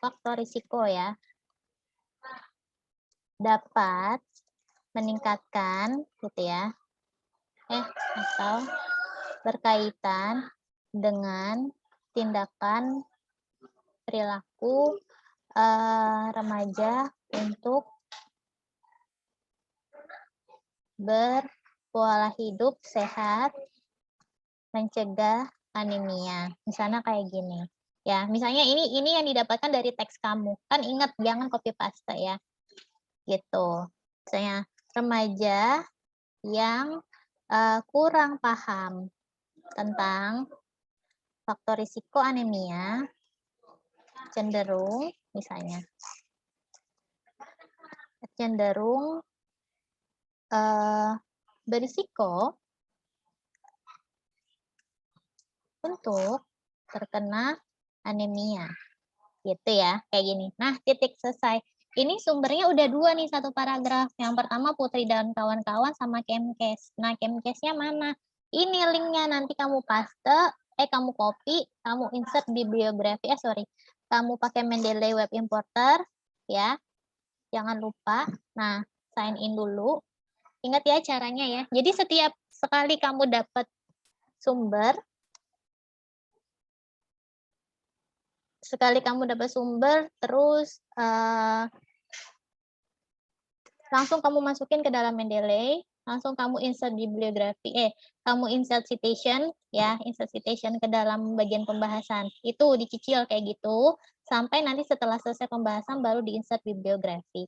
faktor risiko ya, dapat meningkatkan gitu ya, atau berkaitan dengan tindakan perilaku remaja untuk berpola hidup sehat, mencegah anemia. Misalnya kayak gini. Ya, misalnya ini yang didapatkan dari teks kamu. Kan ingat jangan copy paste ya. Gitu. Misalnya remaja yang kurang paham tentang faktor risiko anemia cenderung berisiko untuk terkena anemia. Gitu ya, kayak gini. Nah, titik selesai. Ini sumbernya udah 2 nih, satu paragraf. Yang pertama Putri dan kawan-kawan sama Kemenkes. Nah, Kemenkesnya mana? Ini linknya, nanti kamu paste, kamu copy, kamu insert bibliografi, kamu pakai Mendeley Web Importer, ya. Jangan lupa. Nah, sign in dulu. Ingat ya caranya ya. Jadi setiap sekali kamu dapat sumber, terus langsung kamu masukin ke dalam Mendeley, langsung kamu insert bibliografi, kamu insert citation ya, insert citation ke dalam bagian pembahasan. Itu dicicil kayak gitu sampai nanti setelah selesai pembahasan baru diinsert bibliografi.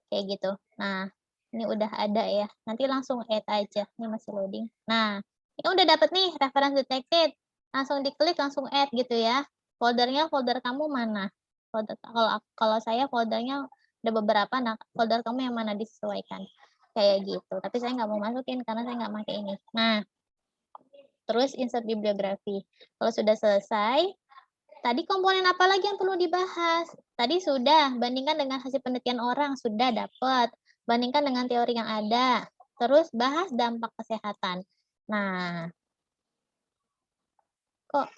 Kayak gitu. Nah, Ini udah ada ya. Nanti langsung add aja. Ini masih loading. Nah, ini udah dapet nih reference detected. Langsung diklik, langsung add gitu ya. Foldernya folder kamu mana? Kalau saya foldernya ada beberapa. Nah, folder kamu yang mana disesuaikan. Kayak gitu. Tapi saya nggak mau masukin karena saya nggak pakai ini. Nah, terus insert bibliografi. Kalau sudah selesai, tadi komponen apa lagi yang perlu dibahas? Tadi sudah, bandingkan dengan hasil penelitian orang, sudah dapat. Bandingkan dengan teori yang ada. Terus bahas dampak kesehatan. Nah, kok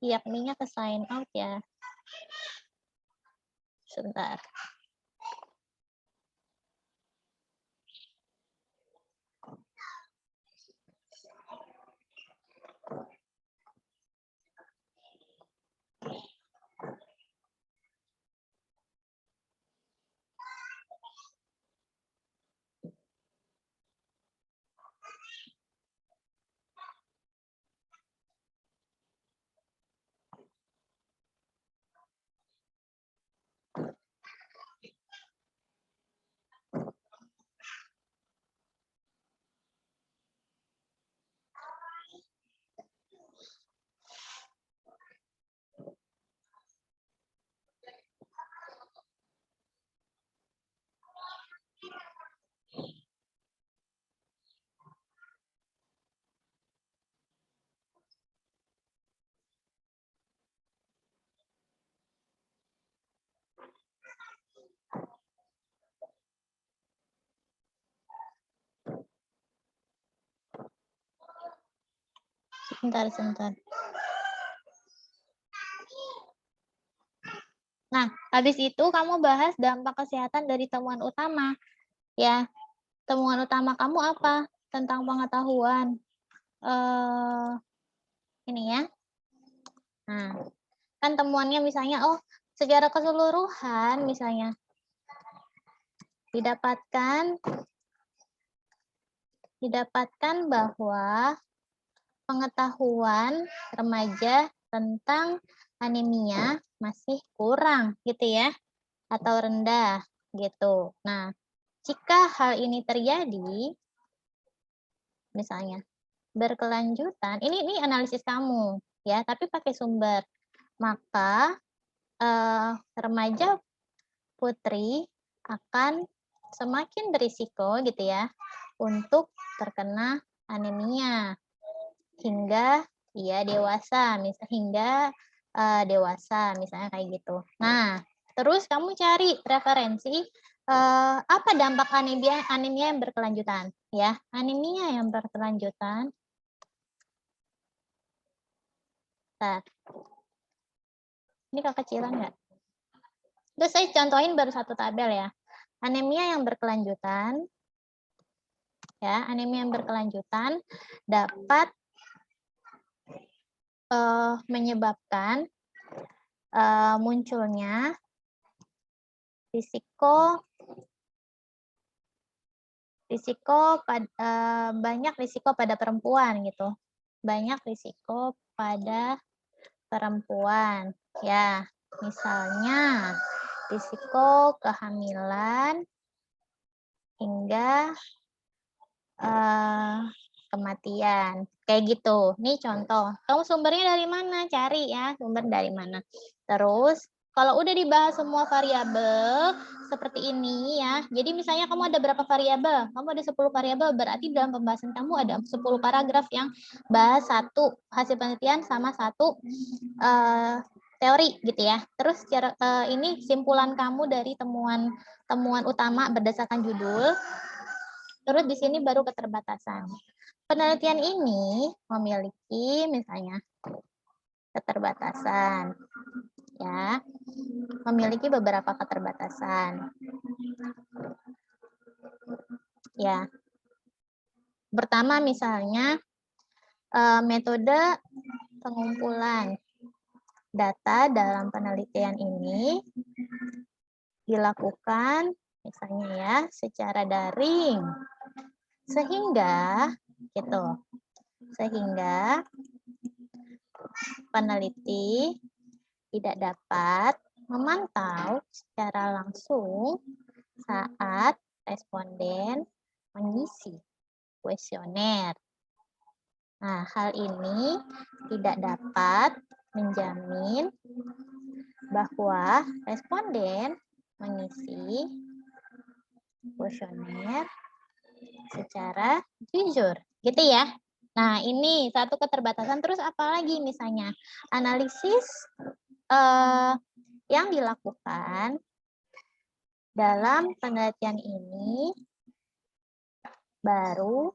yakninya ke sign out ya? Sebentar. Sebentar. Nah, habis itu kamu bahas dampak kesehatan dari temuan utama. Ya, temuan utama kamu apa? Tentang pengetahuan. Ini ya. Nah, kan temuannya misalnya, oh, secara keseluruhan misalnya didapatkan bahwa pengetahuan remaja tentang anemia masih kurang gitu ya, atau rendah gitu. Nah, jika hal ini terjadi, misalnya berkelanjutan, ini analisis kamu ya, tapi pakai sumber, maka remaja putri akan semakin berisiko gitu ya untuk terkena anemia hingga dewasa, misalnya kayak gitu. Nah, terus kamu cari referensi apa dampak anemia yang berkelanjutan ya. Anemia yang berkelanjutan. Bentar. Ini kekecilan nggak? Terus saya contohin baru satu tabel ya. Anemia yang berkelanjutan ya, anemia yang berkelanjutan dapat menyebabkan munculnya banyak risiko pada perempuan gitu. Banyak risiko pada perempuan ya. Misalnya risiko kehamilan hingga kematian. Kayak gitu. Nih contoh. Kamu sumbernya dari mana? Cari ya, sumber dari mana. Terus, kalau udah dibahas semua variabel seperti ini ya. Jadi misalnya kamu ada berapa variabel? Kamu ada 10 variabel, berarti dalam pembahasan kamu ada 10 paragraf yang bahas satu hasil penelitian sama satu teori gitu ya. Terus ini simpulan kamu dari temuan utama berdasarkan judul. Terus di sini baru keterbatasan. Penelitian ini memiliki misalnya keterbatasan, ya, memiliki beberapa keterbatasan. Ya, pertama misalnya metode pengumpulan data dalam penelitian ini dilakukan misalnya ya secara daring, sehingga peneliti tidak dapat memantau secara langsung saat responden mengisi kuesioner. Nah, hal ini tidak dapat menjamin bahwa responden mengisi kuesioner secara jujur, gitu ya. Nah, ini satu keterbatasan. Terus apa lagi misalnya? Analisis yang dilakukan dalam penelitian ini baru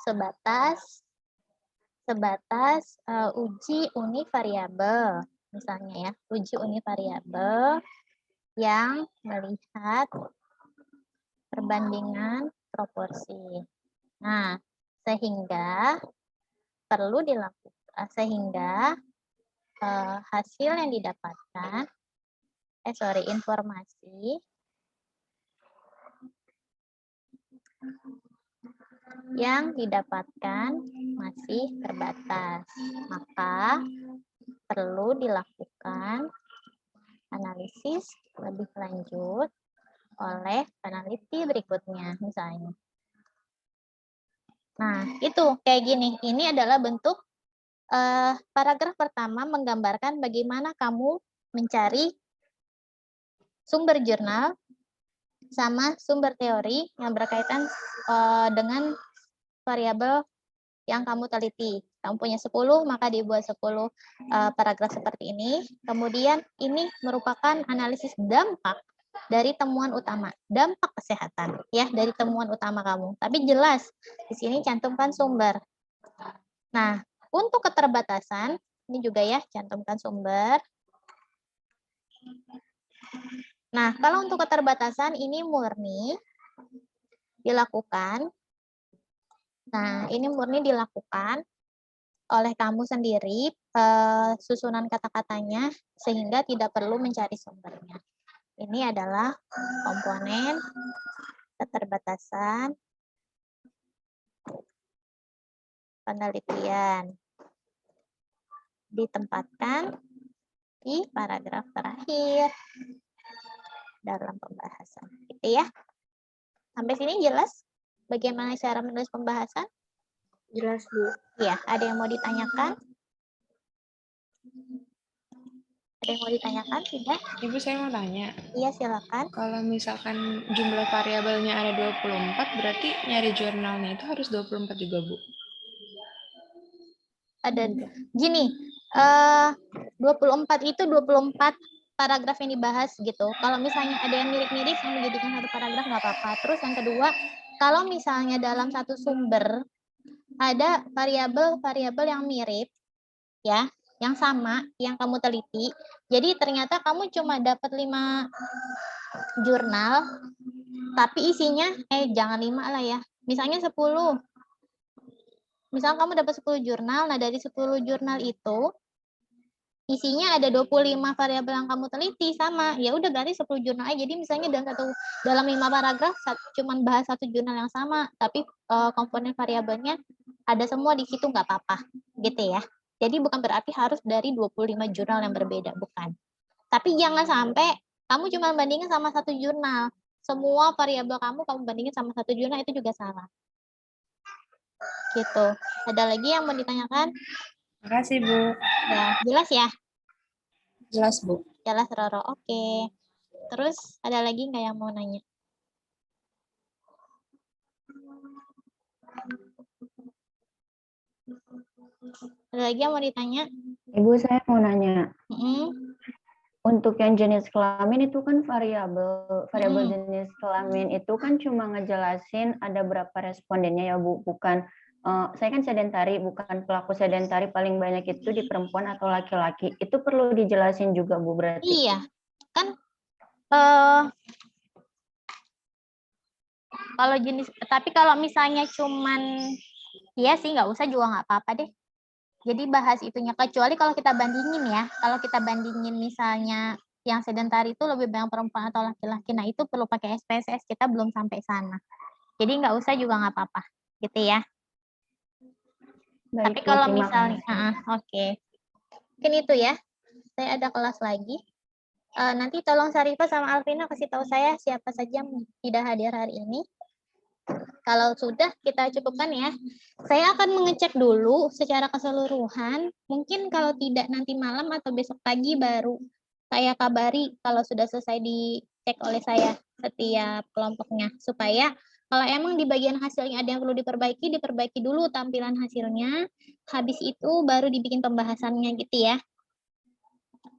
sebatas uji univariabel, misalnya ya, uji univariabel yang melihat perbandingan proporsi. Nah, sehingga perlu dilakukan, sehingga hasil yang didapatkan, informasi yang didapatkan masih terbatas, maka perlu dilakukan analisis lebih lanjut oleh peneliti berikutnya, misalnya. Nah, itu kayak gini. Ini adalah bentuk paragraf pertama menggambarkan bagaimana kamu mencari sumber jurnal sama sumber teori yang berkaitan dengan variabel yang kamu teliti. Kamu punya 10, maka dibuat 10 paragraf seperti ini. Kemudian ini merupakan analisis dampak dari temuan utama, dampak kesehatan ya dari temuan utama kamu. Tapi jelas di sini cantumkan sumber. Nah, untuk keterbatasan ini juga ya cantumkan sumber. Nah, kalau untuk keterbatasan ini murni dilakukan. Nah, ini murni dilakukan oleh kamu sendiri, susunan kata-katanya, sehingga tidak perlu mencari sumbernya. Ini adalah komponen keterbatasan penelitian. Ditempatkan di paragraf terakhir dalam pembahasan. Gitu ya. Sampai sini jelas bagaimana cara menulis pembahasan? Jelas, Bu. Ya, ada yang mau ditanyakan? Ada yang mau ditanyakan? Tidak? Ibu, saya mau tanya. Iya, silakan. Kalau misalkan jumlah variabelnya ada 24, berarti nyari jurnalnya itu harus 24 juga, Bu? Ada gini, 24 itu 24 paragraf yang dibahas gitu. Kalau misalnya ada yang mirip-mirip yang menjadikan satu paragraf nggak apa-apa. Terus yang kedua, kalau misalnya dalam satu sumber ada variabel-variabel yang mirip ya, yang sama yang kamu teliti. Jadi ternyata kamu cuma dapat 5 jurnal tapi isinya jangan 5 lah ya. Misalnya 10. Misal kamu dapat 10 jurnal, nah dari 10 jurnal itu isinya ada 25 variabel yang kamu teliti sama. Ya udah berarti 10 jurnal aja. Jadi misalnya dalam 5 paragraf cuman bahas satu jurnal yang sama, tapi komponen variabelnya ada semua di situ nggak apa-apa, gitu ya. Jadi bukan berarti harus dari 25 jurnal yang berbeda, bukan. Tapi jangan sampai kamu cuma bandingin sama satu jurnal. Semua variabel kamu bandingin sama satu jurnal, itu juga salah. Gitu. Ada lagi yang mau ditanyakan? Makasih, Bu. Ya, jelas ya? Jelas, Bu. Jelas, Roro. Oke. Terus ada lagi nggak yang mau nanya? Ada lagi yang mau ditanya? Ibu, saya mau nanya. Untuk yang jenis kelamin itu kan variabel jenis kelamin itu kan cuma ngejelasin ada berapa respondennya ya Bu, bukan saya kan sedentari, bukan pelaku sedentari paling banyak itu di perempuan atau laki-laki. Itu perlu dijelasin juga Bu berarti. Iya, kan kalau jenis, tapi kalau misalnya cuman iya sih nggak usah juga nggak apa-apa deh. Jadi bahas itunya, kecuali kalau kita bandingin ya, kalau kita bandingin misalnya yang sedentari itu lebih banyak perempuan atau laki-laki, nah itu perlu pakai SPSS, kita belum sampai sana. Jadi nggak usah juga nggak apa-apa, gitu ya. Baik, tapi kalau misalnya, oke. Mungkin itu ya, saya ada kelas lagi. Nanti tolong Sarifah sama Alvina kasih tahu saya siapa saja yang tidak hadir hari ini. Kalau sudah, kita cukupkan ya. Saya akan mengecek dulu secara keseluruhan. Mungkin kalau tidak nanti malam atau besok pagi baru saya kabari kalau sudah selesai dicek oleh saya setiap kelompoknya. Supaya kalau emang di bagian hasilnya ada yang perlu diperbaiki dulu tampilan hasilnya. Habis itu baru dibikin pembahasannya gitu ya.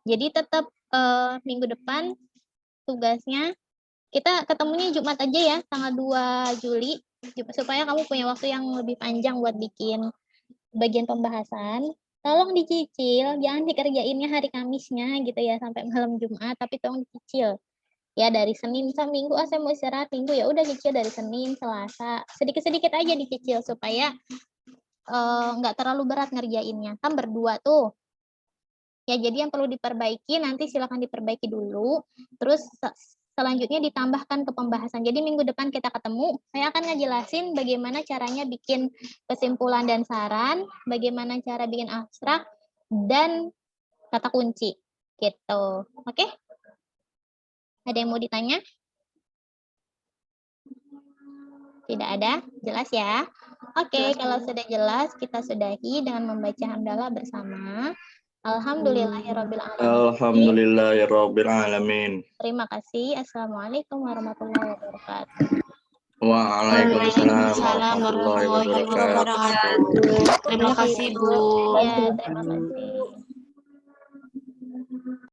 Jadi tetap minggu depan tugasnya kita ketemunya Jumat aja ya, tanggal 2 Juli. Supaya kamu punya waktu yang lebih panjang buat bikin bagian pembahasan. Tolong dicicil, jangan dikerjainnya hari Kamisnya gitu ya sampai malam Jumat, tapi tolong dicicil. Ya dari Senin sampai Minggu, saya mau istirahat Minggu, ya udah cicil dari Senin, Selasa, sedikit-sedikit aja dicicil supaya nggak terlalu berat ngerjainnya. Kan berdua tuh. Ya jadi yang perlu diperbaiki nanti silakan diperbaiki dulu. Terus selanjutnya ditambahkan ke pembahasan. Jadi minggu depan kita ketemu, saya akan ngejelasin bagaimana caranya bikin kesimpulan dan saran, bagaimana cara bikin abstrak, dan kata kunci. Gitu. Oke? Ada yang mau ditanya? Tidak ada? Jelas ya? Oke, kalau sudah jelas, kita sudahi dengan membaca hamdalah bersama. Alhamdulillahirrabbilalamin. Alhamdulillahirrabbilalamin. Terima kasih. Assalamualaikum warahmatullahi wabarakatuh. Waalaikumsalam warahmatullahi wabarakatuh. Terima kasih, Bu. Ya, terima kasih.